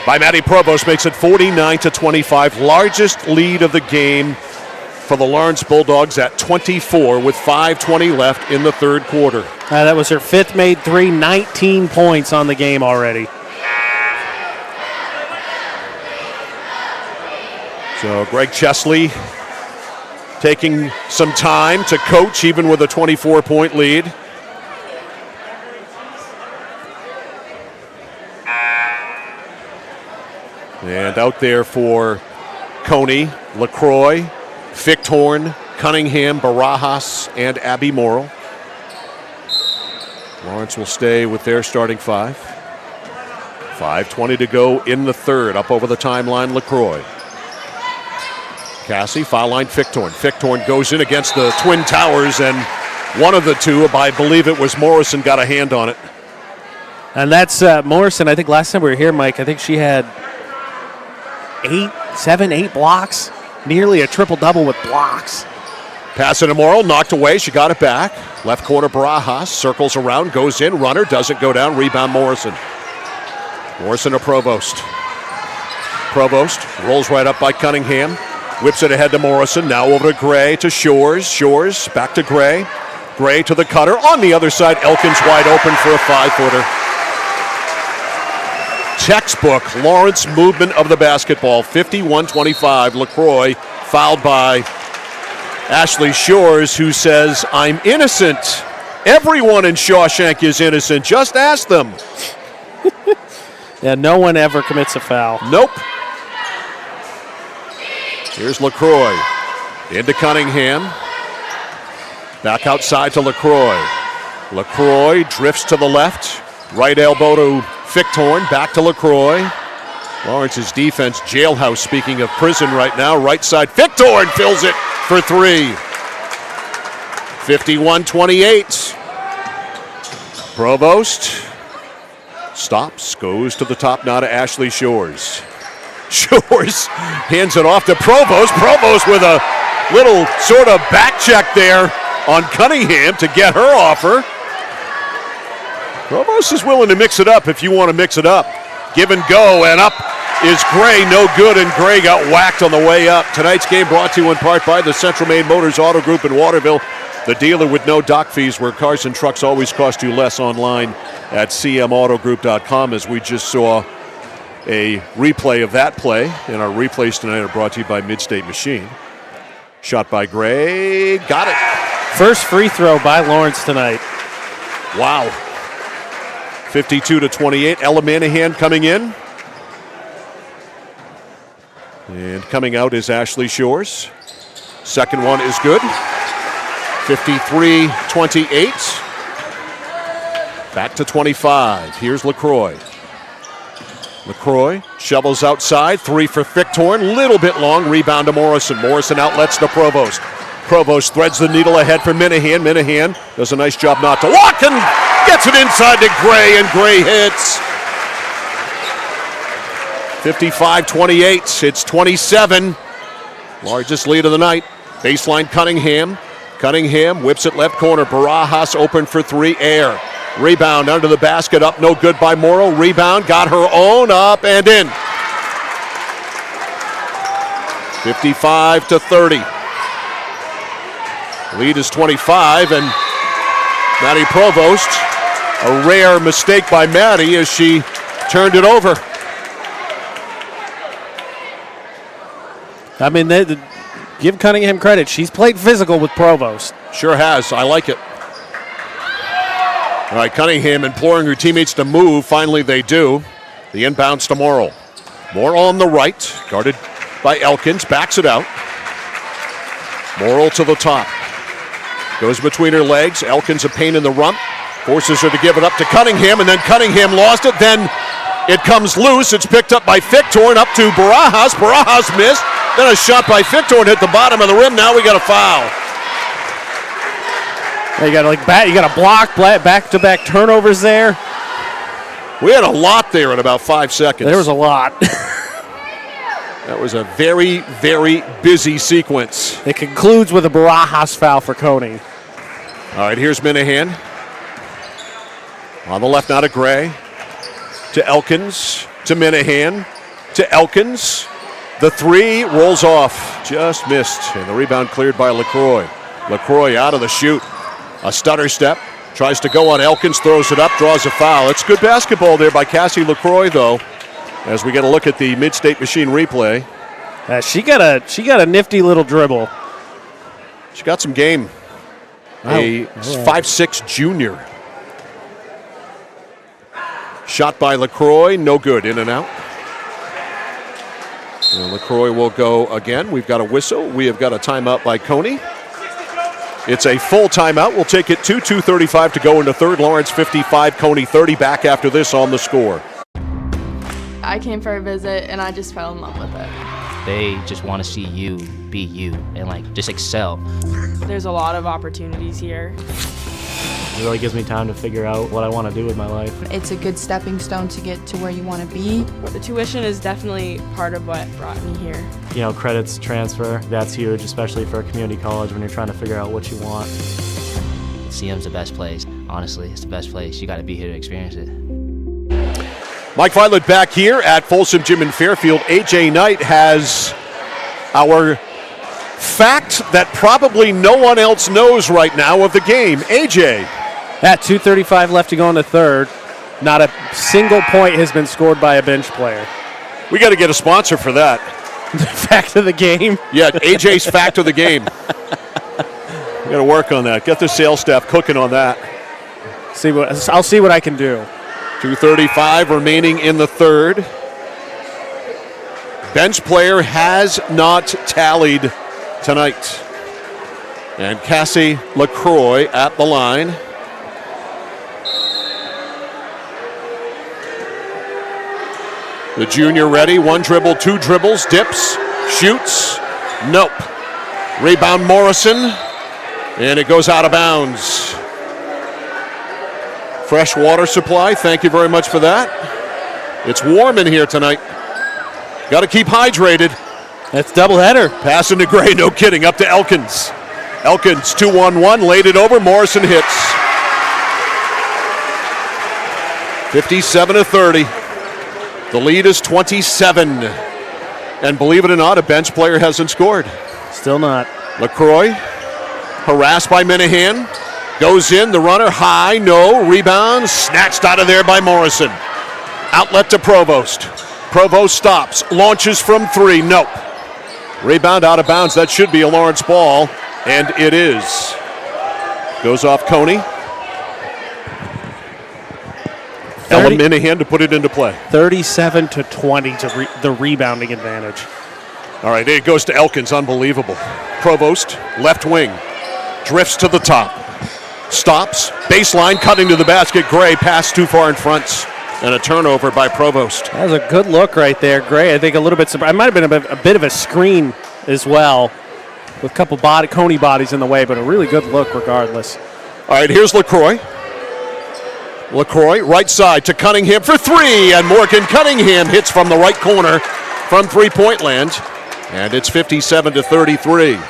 by Matty Provost makes it 49-25. Largest lead of the game for the Lawrence Bulldogs at 24 with 5:20 left in the third quarter. That was her fifth made three, 19 points on the game already. So Greg Chesley taking some time to coach even with a 24-point lead. And out there for Cony, LaCroix, Fichtorn, Cunningham, Barajas, and Abby Morrill. Lawrence will stay with their starting five. 5:20 to go in the third. Up over the timeline, LaCroix. Cassie, foul line, Fichtorn. Fichtorn goes in against the Twin Towers, and one of the two, I believe it was Morrison, got a hand on it. And that's Morrison. I think last time we were here, Mike, I think she had 8 blocks. Nearly a triple-double with blocks. Pass it to Morrill, knocked away. She got it back. Left corner, Barajas circles around, goes in. Runner doesn't go down. Rebound, Morrison. Morrison to Provost. Provost rolls right up by Cunningham. Whips it ahead to Morrison. Now over to Gray to Shores. Shores back to Gray. Gray to the cutter. On the other side, Elkins wide open for a 5-footer. Textbook Lawrence movement of the basketball. 51-25. LaCroix fouled by Ashley Shores, who says, "I'm innocent. Everyone in Shawshank is innocent. Just ask them." Yeah, no one ever commits a foul. Nope. Here's LaCroix. Into Cunningham. Back outside to LaCroix. LaCroix drifts to the left. Right elbow to Fichtorn. Back to LaCroix. Lawrence's defense, jailhouse, speaking of prison right now. Right side, Fichtorn fills it for three. 51-28. Provost stops, goes to the top now to Ashley Shores. Shores hands it off to Provost. Provost with a little sort of back check there on Cunningham to get her offer. Provost is willing to mix it up if you want to mix it up. Give and go, and up is Gray. No good, and Gray got whacked on the way up. Tonight's game brought to you in part by the Central Maine Motors Auto Group in Waterville, the dealer with no dock fees, where cars and trucks always cost you less. Online at cmautogroup.com, as we just saw a replay of that play. And our replays tonight are brought to you by Midstate Machine. Shot by Gray. Got it. First free throw by Lawrence tonight. Wow. 52-28. Ella Manahan coming in. And coming out is Ashley Shores. Second one is good. 53-28. Back to 25. Here's LaCroix. LaCroix shovels outside. Three for Fichtorn. Little bit long. Rebound to Morrison. Morrison outlets to Provost. Provost threads the needle ahead for Minahan. Minahan does a nice job not to walk and gets it inside to Gray, and Gray hits. 55-28. It's 27. Largest lead of the night. Baseline Cunningham. Cunningham whips it left corner. Barajas open for three. Air. Rebound under the basket. Up no good by Morrill. Rebound. Got her own. Up and in. 55-30. Lead is 25, and Maddie Provost, a rare mistake by Maddie as she turned it over. I mean, give Cunningham credit. She's played physical with Provost. Sure has. I like it. All right, Cunningham imploring her teammates to move. Finally, they do. The inbounds to Morrill. Morrill on the right, guarded by Elkins, backs it out. Morrill to the top. Goes between her legs. Elkins a pain in the rump. Forces her to give it up to Cunningham, and then Cunningham lost it. Then it comes loose. It's picked up by Fictorn up to Barajas. Barajas missed. Then a shot by Fictorn hit the bottom of the rim. Now we got a foul. You got a block, back-to-back turnovers there. We had a lot there in about 5 seconds. There was a lot. That was a very, very busy sequence. It concludes with a Barajas foul for Cony. All right, here's Minahan. On the left, now to Gray. To Elkins. To Minahan. To Elkins. The three rolls off. Just missed. And the rebound cleared by LaCroix. LaCroix out of the shoot. A stutter step. Tries to go on Elkins. Throws it up. Draws a foul. It's good basketball there by Cassie LaCroix, though. As we get a look at the Mid-State Machine replay. She got a nifty little dribble. She got some game. A 5'6" junior. Shot by LaCroix, no good, in and out. And LaCroix will go again. We've got a whistle. We have got a timeout by Cony. It's a full timeout. We'll take it to 2:35 to go into third. Lawrence 55, Cony 30. Back after this on The Score. I came for a visit and I just fell in love with it. They just want to see you be you and just excel. There's a lot of opportunities here. It really gives me time to figure out what I want to do with my life. It's a good stepping stone to get to where you want to be. The tuition is definitely part of what brought me here. You know, credits transfer, that's huge, especially for a community college when you're trying to figure out what you want. CM's the best place. Honestly, it's the best place. You got to be here to experience it. Mike Violet back here at Folsom Gym in Fairfield. AJ Knight has our fact that probably no one else knows right now of the game. AJ. At 2:35 left to go in the third. Not a single point has been scored by a bench player. We got to get a sponsor for that. Fact of the game? Yeah, AJ's fact of the game. We got to work on that. Get the sales staff cooking on that. I'll see what I can do. 2:35 remaining in the third. Bench player has not tallied tonight. And Cassie LaCroix at the line. The junior ready. One dribble, two dribbles, dips, shoots. Nope. Rebound Morrison. And it goes out of bounds. Fresh water supply. Thank you very much for that. It's warm in here tonight. Got to keep hydrated. That's doubleheader. Passing to Gray, no kidding. Up to Elkins. Elkins 2-on-1, laid it over. Morrison hits. 57-30. The lead is 27. And believe it or not, a bench player hasn't scored. Still not. LaCroix, harassed by Minahan. Goes in, the runner high, no. Rebound, snatched out of there by Morrison. Outlet to Provost. Provost stops, launches from three, nope. Rebound out of bounds, that should be a Lawrence ball, and it is. Goes off Cony. Ella Minahan to put it into play. 37-20 to the rebounding advantage. All right, it goes to Elkins, unbelievable. Provost, left wing, drifts to the top. Stops, baseline, cutting to the basket. Gray passed too far in front. And a turnover by Provost. That was a good look right there. Gray, I think a little bit surprised. It might have been a bit of a screen as well with a couple Cony bodies in the way, but a really good look regardless. All right, here's LaCroix. LaCroix, right side to Cunningham for three, and Morgan Cunningham hits from the right corner from three-point land, and it's 57-33.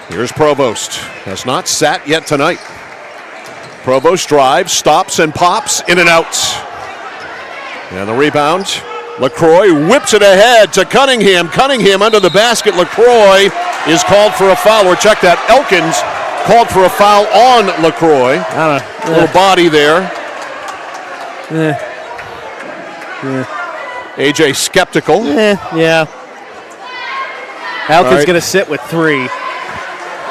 Here's Provost. Has not sat yet tonight. Provost drives, stops, and pops in and out. And the rebound. LaCroix whips it ahead to Cunningham. Cunningham under the basket. LaCroix is called for a foul. Or check that. Elkins called for a foul on LaCroix. Little body there. AJ skeptical. Yeah. Elkins going to sit with three.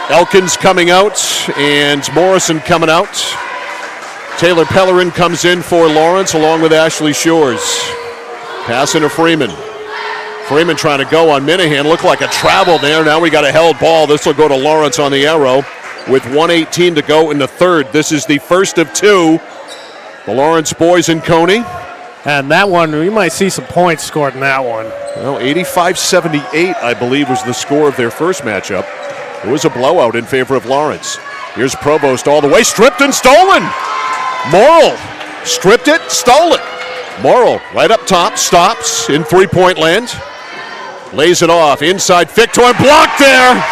Elkins coming out and Morrison coming out. Taylor Pellerin comes in for Lawrence along with Ashley Shores. Passing to Freeman. Freeman trying to go on Minahan. Looked like a travel there. Now we got a held ball. This will go to Lawrence on the arrow with 1:18 to go in the third. This is the first of two. The Lawrence boys in Cony. And that one, we might see some points scored in that one. Well, 85-78, I believe, was the score of their first matchup. It was a blowout in favor of Lawrence. Here's Provost all the way. Stripped and stolen. Morrill stripped it, stole it. Morrill right up top, stops in three-point land. Lays it off. Inside, Victor blocked there.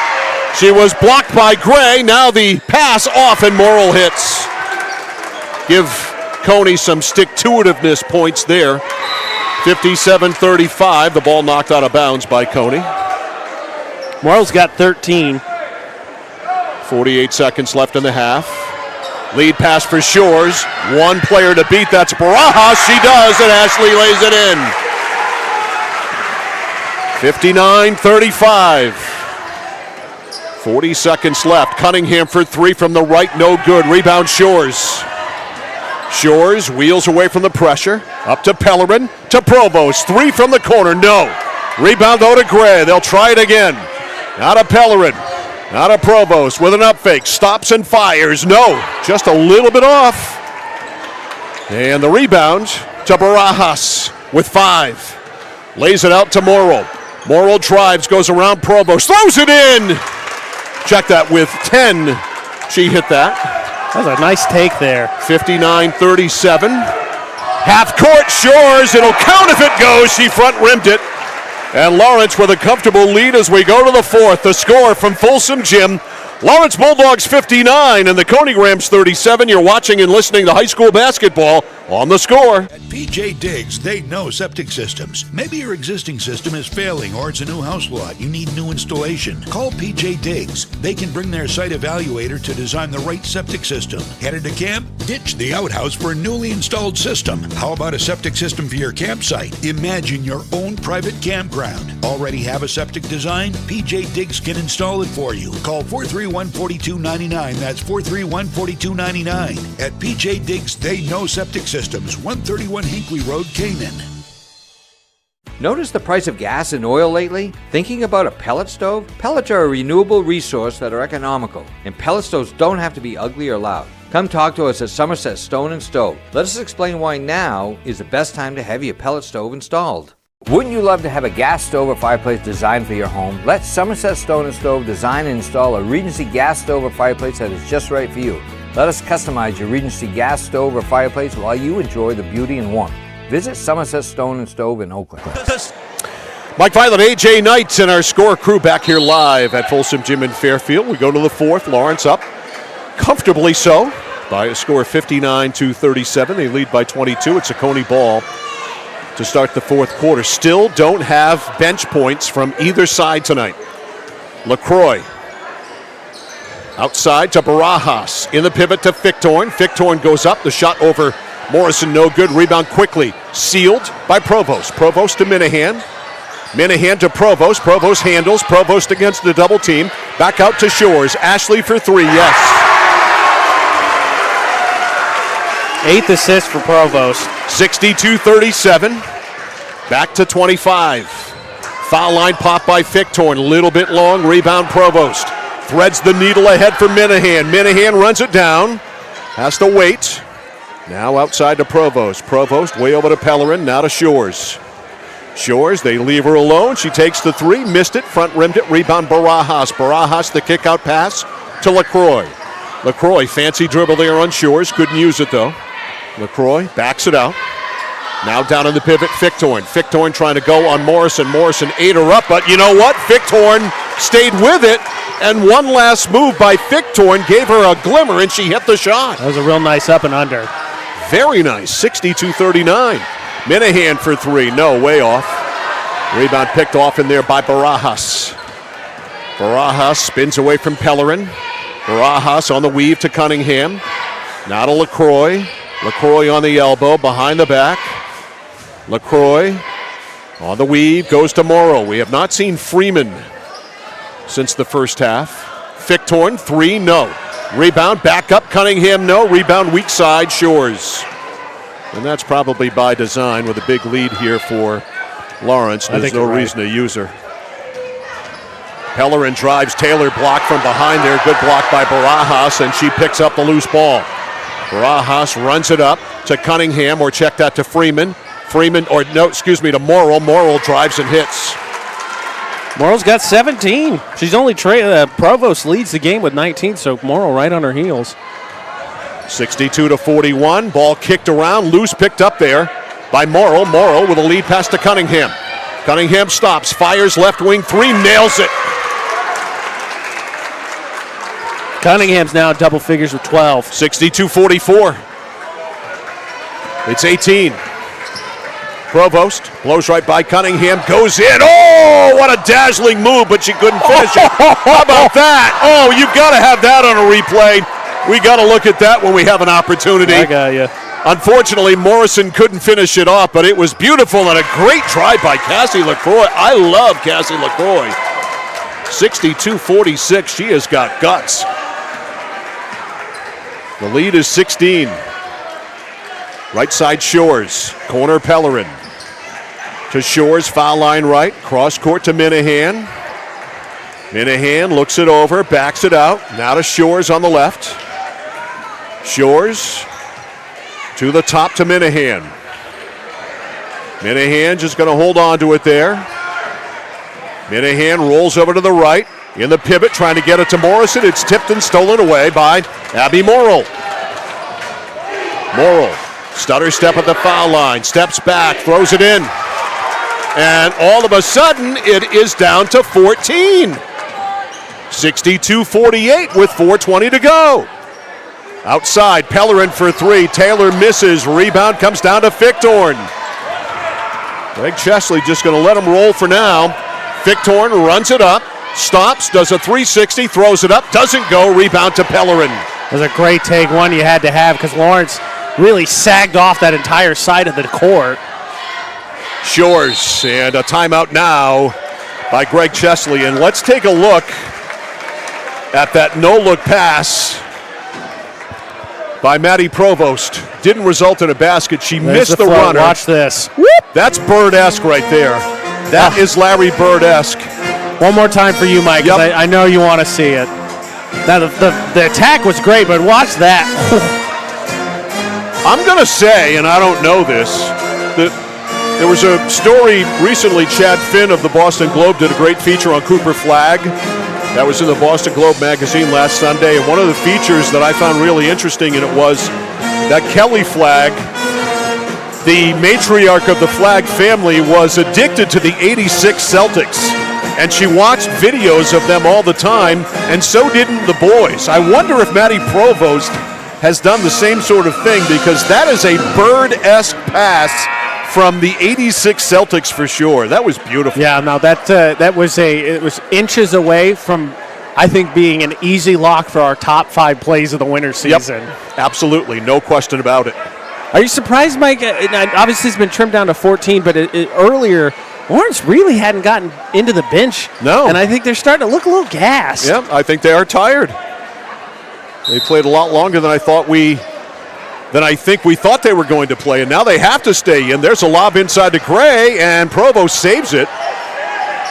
She was blocked by Gray. Now the pass off and Morrill hits. Give Cony some stick-to-itiveness points there. 57-35. The ball knocked out of bounds by Cony. Morrill's got 13. 48 seconds left in the half. Lead pass for Shores. One player to beat. That's Barajas. She does, and Ashley lays it in. 59-35. 40 seconds left. Cunningham for three from the right. No good. Rebound Shores. Shores wheels away from the pressure. Up to Pellerin. To Provost. Three from the corner. No. Rebound though to Gray. They'll try it again. Not a Pellerin. Not a Provost with an up fake. Stops and fires. No. Just a little bit off. And the rebound to Barajas with 5. Lays it out to Morrill. Morrill drives, goes around Provost. Throws it in. Check that with 10. She hit that. That was a nice take there. 59-37. Half court Shores. It'll count if it goes. She front rimmed it. And Lawrence with a comfortable lead as we go to the fourth. The score from Folsom Gym. Lawrence Bulldogs 59 and the Cony Rams 37. You're watching and listening to high school basketball on The Score. At PJ Diggs, they know septic systems. Maybe your existing system is failing or it's a new house lot. You need new installation. Call PJ Diggs. They can bring their site evaluator to design the right septic system. Headed to camp? Ditch the outhouse for a newly installed system. How about a septic system for your campsite? Imagine your own private campground. Already have a septic design? PJ Diggs can install it for you. Call 431-4299. That's 431-4299. At PJ Diggs, they know septic systems. 131 Hinkley Road, Canaan. Notice the price of gas and oil lately? Thinking about a pellet stove? Pellets are a renewable resource that are economical, and pellet stoves don't have to be ugly or loud. Come talk to us at Somerset Stone & Stove. Let us explain why now is the best time to have your pellet stove installed. Wouldn't you love to have a gas stove or fireplace designed for your home? Let Somerset Stone & Stove design and install a Regency gas stove or fireplace that is just right for you. Let us customize your Regency gas stove or fireplace while you enjoy the beauty and warmth. Visit Somerset Stone & Stove in Oakland. Mike Violet, AJ Knights, and our Score crew back here live at Folsom Gym in Fairfield. We go to the fourth. Lawrence up comfortably so by a score of 59-37. They lead by 22. It's a Cony ball to start the fourth quarter. Still don't have bench points from either side tonight. LaCroix outside to Barajas. In the pivot to Fictorn. Fictorn goes up. The shot over Morrison, no good. Rebound quickly sealed by Provost. Provost to Minahan. Minahan to Provost. Provost handles. Provost against the double team. Back out to Shores. Ashley for three. Yes. 8th assist for Provost. 62-37. Back to 25. Foul line pop by Fictorn. A little bit long. Rebound Provost. Threads the needle ahead for Minahan. Minahan runs it down. Has to wait. Now outside to Provost. Provost way over to Pellerin. Now to Shores. Shores, they leave her alone. She takes the three. Missed it. Front rimmed it. Rebound Barajas. Barajas the kick out pass to LaCroix. LaCroix, fancy dribble there on Shores. Couldn't use it though. LaCroix backs it out. Now down in the pivot, Fictorn. Fictorn trying to go on Morrison. Morrison ate her up, but you know what? Fictorn stayed with it, and one last move by Fictorn gave her a glimmer, and she hit the shot. That was a real nice up and under. Very nice, 62-39. Minahan for three, no, way off. Rebound picked off in there by Barajas. Barajas spins away from Pellerin. Barajas on the weave to Cunningham. Now to LaCroix. LaCroix on the elbow, behind the back. LaCroix on the weave, goes to Morrill. We have not seen Freeman since the first half. Fictorn, three, no. Rebound, back up, Cunningham, no. Rebound, weak side, Shores. And that's probably by design with a big lead here for Lawrence. There's no reason to use her. Pellerin drives, Taylor blocked from behind there. Good block by Barajas, and she picks up the loose ball. Barajas runs it up to Cunningham, or check that to Freeman. To Morrill. Morrill drives and hits. Morrill's got 17. She's only Provost leads the game with 19, so Morrill right on her heels. 62-41. Ball kicked around, loose, picked up there by Morrill. Morrill with a lead pass to Cunningham. Cunningham stops, fires left wing three, nails it. Cunningham's now double figures with 12. 62-44. It's 18. Provost blows right by Cunningham, goes in. Oh, what a dazzling move, but she couldn't finish it. How about that? Oh, you've got to have that on a replay. We got to look at that when we have an opportunity. I got you. Unfortunately, Morrison couldn't finish it off, but it was beautiful and a great try by Cassie LaCroix. I love Cassie LaCroix. 62-46. She has got guts. The lead is 16. Right side Shores. Corner Pellerin. To Shores, foul line right. Cross court to Minahan. Minahan looks it over, backs it out. Now to Shores on the left. Shores to the top to Minahan. Minahan just going to hold on to it there. Minahan rolls over to the right. In the pivot, trying to get it to Morrison. It's tipped and stolen away by Abby Morrill. Morrill, stutter step at the foul line. Steps back, throws it in. And all of a sudden, it is down to 14. 62-48 with 4:20 to go. Outside, Pellerin for three. Taylor misses. Rebound comes down to Fichtorn. Greg Chesley just going to let him roll for now. Fichtorn runs it up, stops, does a 360, throws it up, doesn't go. Rebound to Pellerin. It was a great take, one you had to have, because Lawrence really sagged off that entire side of the court. Shores, and a timeout now by Greg Chesley. And let's take a look at that no-look pass by Maddie Provost. Didn't result in a basket. She missed the runner. Watch this. That's Bird-esque right there. That is Larry Bird-esque. One more time for you, Mike, 'cause I know you want to see it. Now, the attack was great, but watch that. I'm going to say, and I don't know this, that there was a story recently, Chad Finn of the Boston Globe did a great feature on Cooper Flagg. That was in the Boston Globe magazine last Sunday. And one of the features that I found really interesting in it was that Kelly Flagg, the matriarch of the Flagg family, was addicted to the '86 Celtics. And she watched videos of them all the time, and so didn't the boys. I wonder if Maddie Provost has done the same sort of thing, because that is a Bird-esque pass from the '86 Celtics for sure. That was beautiful. Yeah, no, it was inches away from, I think, being an easy lock for our top 5 plays of the winter season. Yep, absolutely, no question about it. Are you surprised, Mike? Obviously, it's been trimmed down to 14, but earlier, Lawrence really hadn't gotten into the bench. No. And I think they're starting to look a little gassed. Yeah, I think they are tired. They played a lot longer than I think we thought they were going to play, and now they have to stay in. There's a lob inside to Gray, and Provost saves it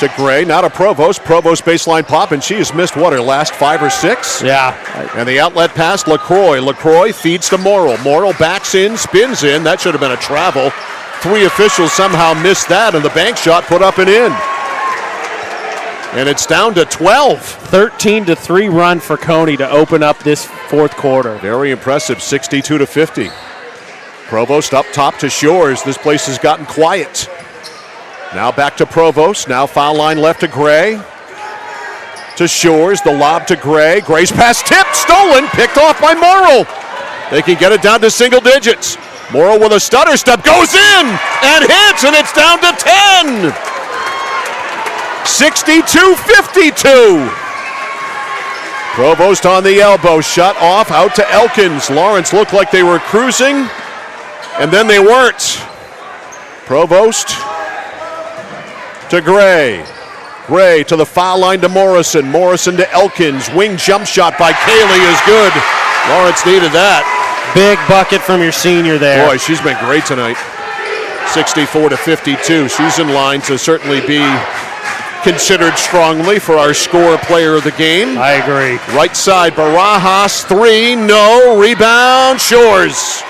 to Gray, not a Provost. Provost baseline pop, and she has missed, her last 5 or 6? Yeah. And the outlet pass, LaCroix. LaCroix feeds to Morrill. Morrill backs in, spins in. That should have been a travel. 3 officials somehow missed that, and the bank shot put up and in. And it's down to 12. 13-3 run for Cony to open up this fourth quarter. Very impressive, 62-50. Provost up top to Shores. This place has gotten quiet. Now back to Provost. Now foul line left to Gray. To Shores, the lob to Gray. Gray's pass tipped, stolen, picked off by Morrill. They can get it down to single digits. Morrill with a stutter step, goes in and hits, and it's down to 10. 62-52. Provost on the elbow, shut off, out to Elkins. Lawrence looked like they were cruising, and then they weren't. Provost to Gray. Gray to the foul line to Morrison. Morrison to Elkins. Wing jump shot by Kaylee is good. Lawrence needed that. Big bucket from your senior there. Boy, she's been great tonight. 64-52. She's in line to certainly be considered strongly for our score player of the game. I agree. Right side, Barajas, 3, no. Rebound, Shores.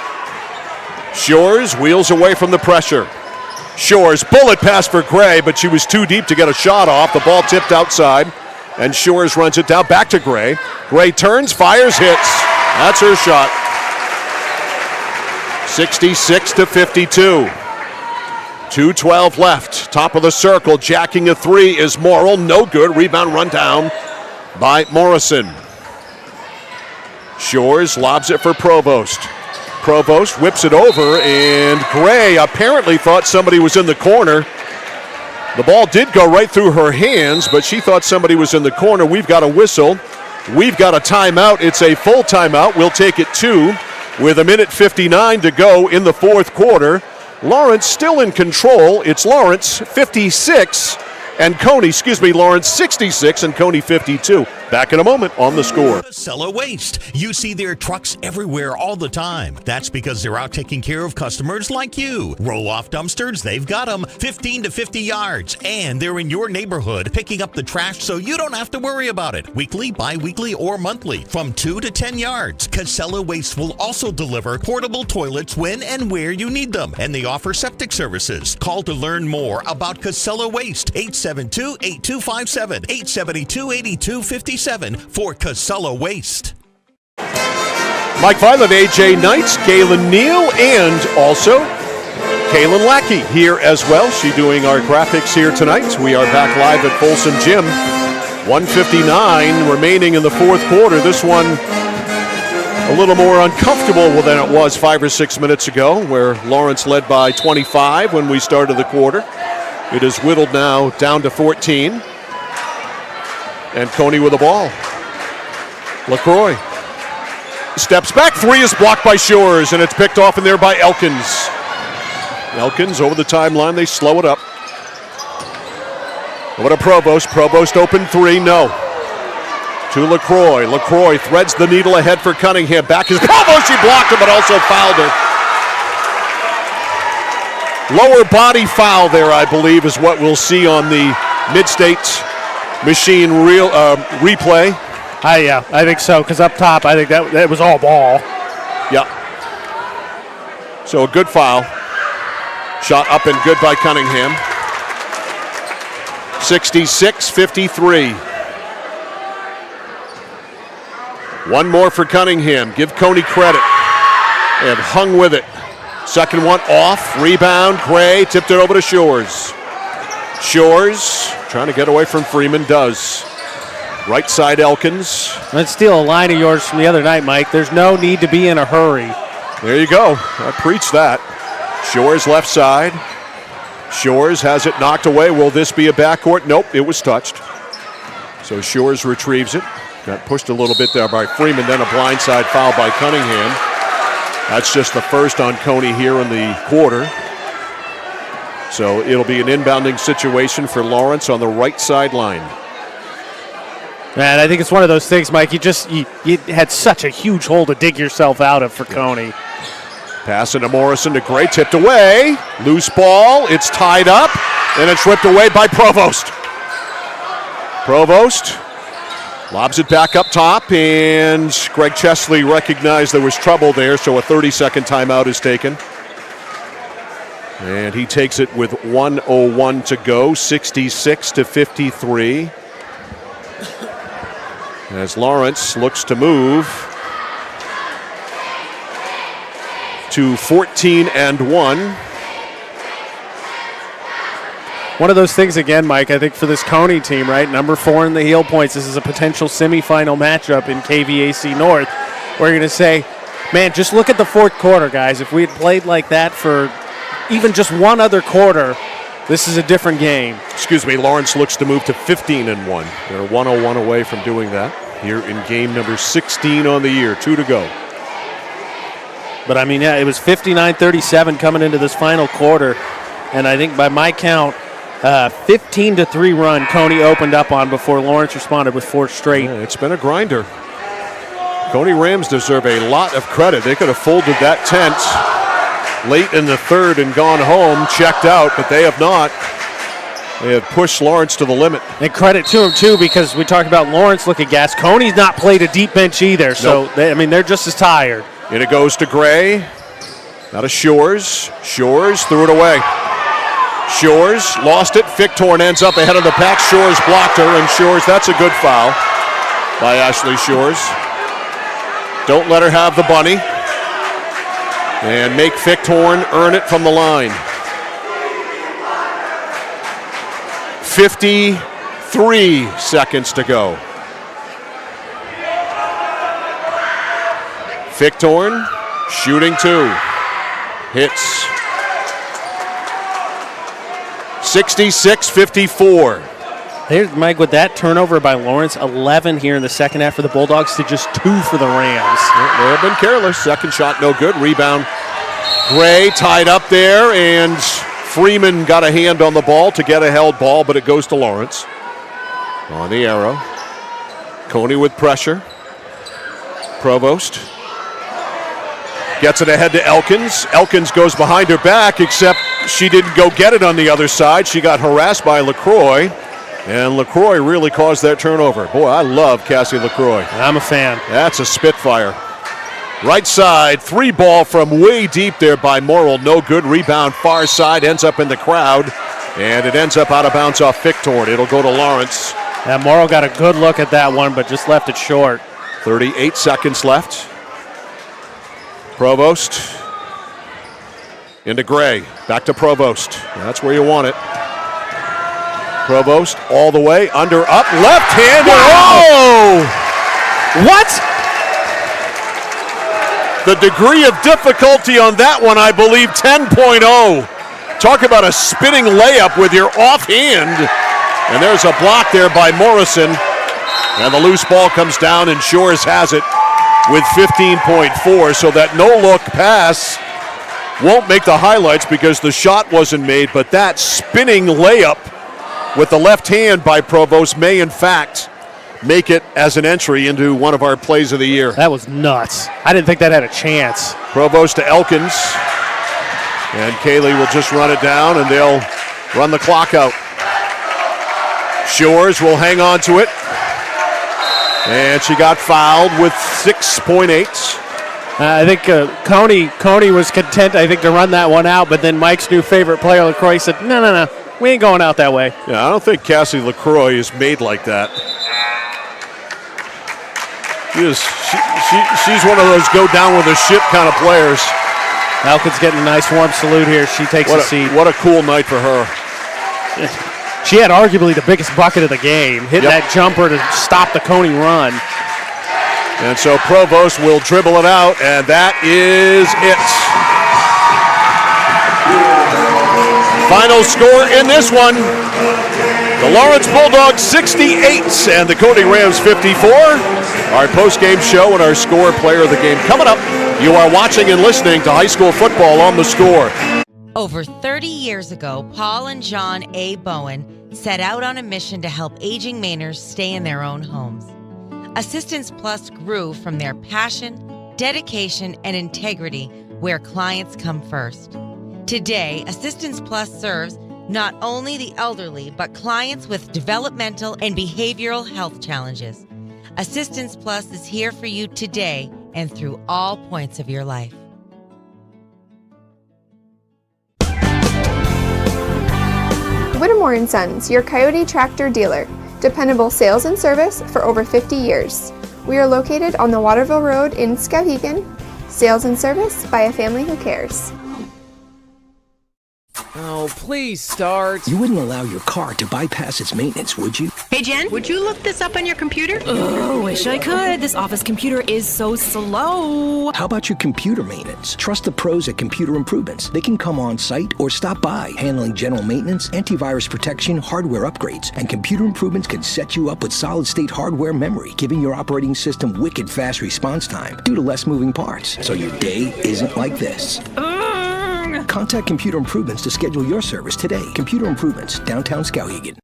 Shores wheels away from the pressure. Shores, bullet pass for Gray, but she was too deep to get a shot off. The ball tipped outside, and Shores runs it down back to Gray. Gray turns, fires, hits. That's her shot. 66-52. 2:12 left. Top of the circle, jacking a 3 is Morrill. No good. Rebound run down by Morrison. Shores lobs it for Provost. Provost whips it over, and Gray apparently thought somebody was in the corner. The ball did go right through her hands, but she thought somebody was in the corner. We've got a whistle. We've got a timeout. It's a full timeout. We'll take it 2 with 1:59 to go in the fourth quarter. Lawrence still in control. It's Lawrence 56 and Cony, Lawrence 66 and Cony 52. Back in a moment on The Score. Casella Waste. You see their trucks everywhere all the time. That's because they're out taking care of customers like you. Roll-off dumpsters, they've got them 15 to 50 yards. And they're in your neighborhood picking up the trash so you don't have to worry about it. Weekly, bi-weekly, or monthly. From 2 to 10 yards. Casella Waste will also deliver portable toilets when and where you need them. And they offer septic services. Call to learn more about Casella Waste. 872-8257. 872-8257. For Casella Waste. Mike Violet, AJ Knights, Kaylin Neal, and also Kaylin Lackey here as well. She doing our graphics here tonight. We are back live at Folsom Gym. 1:59 remaining in the fourth quarter. This one a little more uncomfortable than it was 5 or 6 minutes ago, where Lawrence led by 25 when we started the quarter. It is whittled now down to 14. And Cony with the ball. LaCroix steps back. 3 is blocked by Shores, and it's picked off in there by Elkins. Elkins over the timeline. They slow it up. Over to Provost. Provost open 3. No. To LaCroix. LaCroix threads the needle ahead for Cunningham. Back is Provost. She blocked him, but also fouled her. Lower body foul there, I believe, is what we'll see on the Mid-State Machine replay. Yeah, I think so, because up top, I think that was all ball. Yeah. So a good foul. Shot up and good by Cunningham. 66-53. One more for Cunningham. Give Cony credit. They have hung with it. Second one off. Rebound. Gray tipped it over to Shores. Shores trying to get away from Freeman. Does. Right side Elkins. Let's steal a line of yours from the other night, Mike. There's no need to be in a hurry. There you go. I preach that. Shores left side. Shores has it knocked away. Will this be a backcourt? Nope, it was touched. So Shores retrieves it. Got pushed a little bit there by Freeman, then a blindside foul by Cunningham. That's just the first on Cony here in the quarter. So it'll be an inbounding situation for Lawrence on the right sideline. Man, I think it's one of those things, Mike, you had such a huge hole to dig yourself out of for Cony. Passing to Morrison to Gray, tipped away. Loose ball, it's tied up, and it's ripped away by Provost. Provost lobs it back up top, and Greg Chesley recognized there was trouble there, so a 30-second timeout is taken. And he takes it with 1:01 to go, 66-53. As Lawrence looks to move to 14-1. One of those things again, Mike, I think for this Cony team, right? Number 4 in the heel points. This is a potential semifinal matchup in KVAC North. We're going to say, man, just look at the fourth quarter, guys. If we had played like that for even just one other quarter, this is a different game. Excuse me, Lawrence looks to move to 15-1. They're 101 away from doing that here in game number 16 on the year. 2 to go. But, I mean, yeah, it was 59-37 coming into this final quarter. And I think by my count, 15-3 run Cony opened up on before Lawrence responded with 4 straight. Yeah, it's been a grinder. Cony Rams deserve a lot of credit. They could have folded that tent late in the third and gone home, checked out, but they have not. They have pushed Lawrence to the limit. And credit to him, too, because we talked about Lawrence looking gas. Cony's not played a deep bench either, so, they're just as tired. And it goes to Gray. Now to Shores. Shores threw it away. Shores lost it. Fichtorn ends up ahead of the pack. Shores blocked her, and Shores, that's a good foul by Ashley Shores. Don't let her have the bunny. And make Fichtorn earn it from the line. 53 seconds to go. Fichtorn shooting 2. Hits. 66-54. Here's Mike with that turnover by Lawrence. 11 here in the second half for the Bulldogs to just 2 for the Rams. They have been careless. Second shot, no good. Rebound. Gray tied up there, and Freeman got a hand on the ball to get a held ball, but it goes to Lawrence. On the arrow. Cony with pressure. Provost. Gets it ahead to Elkins. Elkins goes behind her back, except she didn't go get it on the other side. She got harassed by LaCroix, and LaCroix really caused that turnover. Boy, I love Cassie LaCroix. I'm a fan. That's a spitfire. Right side, 3 ball from way deep there by Morrill. No good. Rebound far side, ends up in the crowd, and it ends up out of bounds off Fichtorn. It'll go to Lawrence. Yeah, Morrill got a good look at that one, but just left it short. 38 seconds left. Provost into Gray. Back to Provost. That's where you want it. Provost all the way, under, up, left-handed. Wow. Oh! What? The degree of difficulty on that one, I believe, 10.0. Talk about a spinning layup with your offhand. And there's a block there by Morrison. And the loose ball comes down, and Shores has it with 15.4. So that no-look pass won't make the highlights because the shot wasn't made. But that spinning layup with the left hand by Provost may, in fact, make it as an entry into one of our plays of the year. That was nuts. I didn't think that had a chance. Provost to Elkins. And Kaylee will just run it down, and they'll run the clock out. Shores will hang on to it. And she got fouled with 6.8. I think Cony was content, I think, to run that one out, but then Mike's new favorite player, LaCroix, said, no, we ain't going out that way. Yeah, I don't think Cassie LaCroix is made like that. She's one of those go down with a ship kind of players. Elkins getting a nice warm salute here. She takes a seat. What a cool night for her. She had arguably the biggest bucket of the game, hitting that jumper to stop the Cony run. And so Provost will dribble it out, and that is it. Final score in this one. The Lawrence Bulldogs 68 and the Cony Rams 54. Our post-game show and our score player of the game coming up. You are watching and listening to high school football on The Score. Over 30 years ago, Paul and John A. Bowen set out on a mission to help aging Mainers stay in their own homes. Assistance Plus grew from their passion, dedication, and integrity where clients come first. Today, Assistance Plus serves not only the elderly, but clients with developmental and behavioral health challenges. Assistance Plus is here for you today and through all points of your life. Whittemore & Sons, your Coyote tractor dealer. Dependable sales and service for over 50 years. We are located on the Waterville Road in Skowhegan. Sales and service by a family who cares. Oh, please start. You wouldn't allow your car to bypass its maintenance, would you? Hey, Jen, would you look this up on your computer? Oh, wish I could. This office computer is so slow. How about your computer maintenance? Trust the pros at Computer Improvements. They can come on site or stop by, handling general maintenance, antivirus protection, hardware upgrades, and Computer Improvements can set you up with solid-state hardware memory, giving your operating system wicked fast response time due to less moving parts, so your day isn't like this. Contact Computer Improvements to schedule your service today. Computer Improvements, downtown Skowhegan.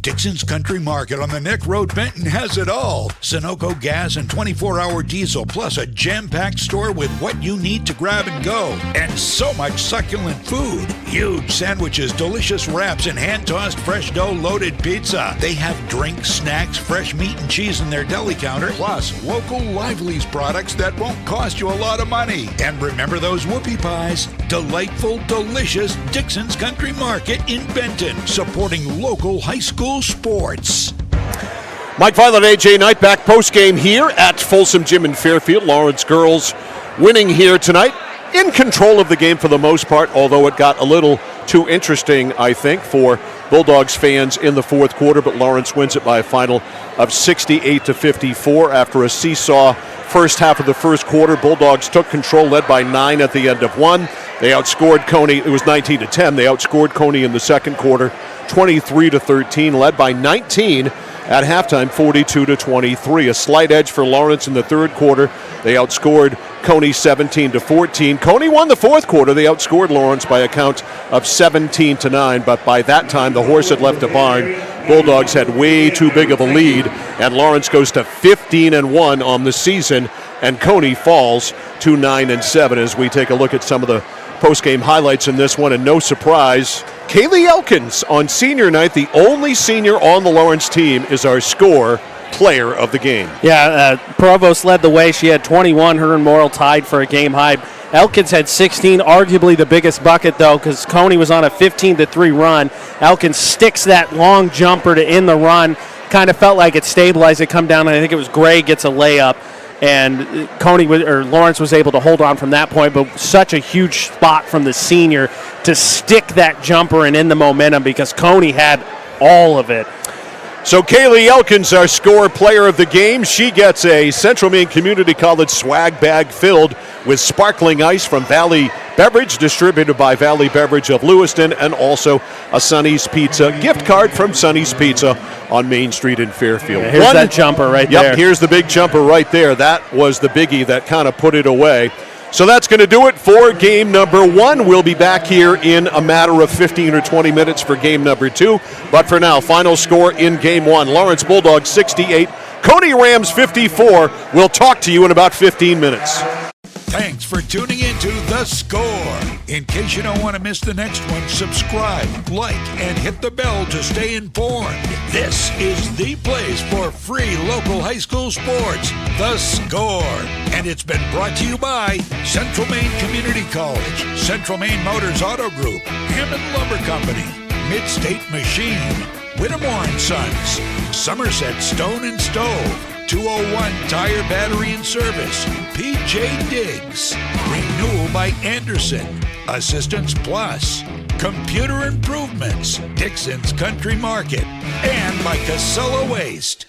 Dixon's Country Market on the Neck Road, Benton has it all. Sunoco gas and 24-hour diesel, plus a jam-packed store with what you need to grab and go. And so much succulent food. Huge sandwiches, delicious wraps, and hand-tossed fresh dough loaded pizza. They have drinks, snacks, fresh meat and cheese in their deli counter, plus local Lively's products that won't cost you a lot of money. And remember those whoopie pies? Delightful, delicious Dixon's Country Market in Benton, supporting local high school sports. Mike Violet, AJ Knight back post-game here at Folsom Gym in Fairfield. Lawrence girls winning here tonight. In control of the game for the most part, although it got a little too interesting, I think, for Bulldogs fans in the fourth quarter, but Lawrence wins it by a final of 68-54 after a seesaw first half of the first quarter. Bulldogs took control, led by 9 at the end of one. They outscored Cony. It was 19-10. They outscored Cony in the second quarter, 23-13, led by 19 at halftime, 42-23. A slight edge for Lawrence in the third quarter. They outscored Cony 17-14. Cony won the fourth quarter. They outscored Lawrence by a count of 17-9, but by that time the horse had left the barn. Bulldogs had way too big of a lead, and Lawrence goes to 15-1 on the season, and Cony falls to 9-7 as we take a look at some of the post-game highlights in this one, and no surprise, Kaylee Elkins on senior night, the only senior on the Lawrence team, is our score player of the game. Yeah, Provost led the way. She had 21. Her and Morrill tied for a game high. Elkins had 16, arguably the biggest bucket, though, because Cony was on a 15-3 run. Elkins sticks that long jumper to end the run. Kind of felt like it stabilized. It come down, and I think it was Gray gets a layup. And Lawrence was able to hold on from that point, but such a huge spot from the senior to stick that jumper and in the momentum because Cony had all of it. So Kaylee Elkins, our score player of the game, she gets a Central Maine Community College swag bag filled with sparkling ice from Valley Beverage, distributed by Valley Beverage of Lewiston, and also a Sonny's Pizza gift card from Sonny's Pizza on Main Street in Fairfield. Here's that jumper right there. Yep, here's the big jumper right there. That was the biggie that kind of put it away. So that's going to do it for game number one. We'll be back here in a matter of 15 or 20 minutes for game number two. But for now, final score in game one. Lawrence Bulldogs 68, Cony Rams 54. We'll talk to you in about 15 minutes. Thanks for tuning in to The Score. In case you don't want to miss the next one, subscribe, like, and hit the bell to stay informed. This is the place for free local high school sports, The Score. And it's been brought to you by Central Maine Community College, Central Maine Motors Auto Group, Hammond Lumber Company, Mid-State Machine, Whittemore & Sons, Somerset Stone and Stove, 201 Tire Battery and Service, PJ Diggs, Renewal by Anderson, Assistance Plus, Computer Improvements, Dixon's Country Market, and by Casella Waste.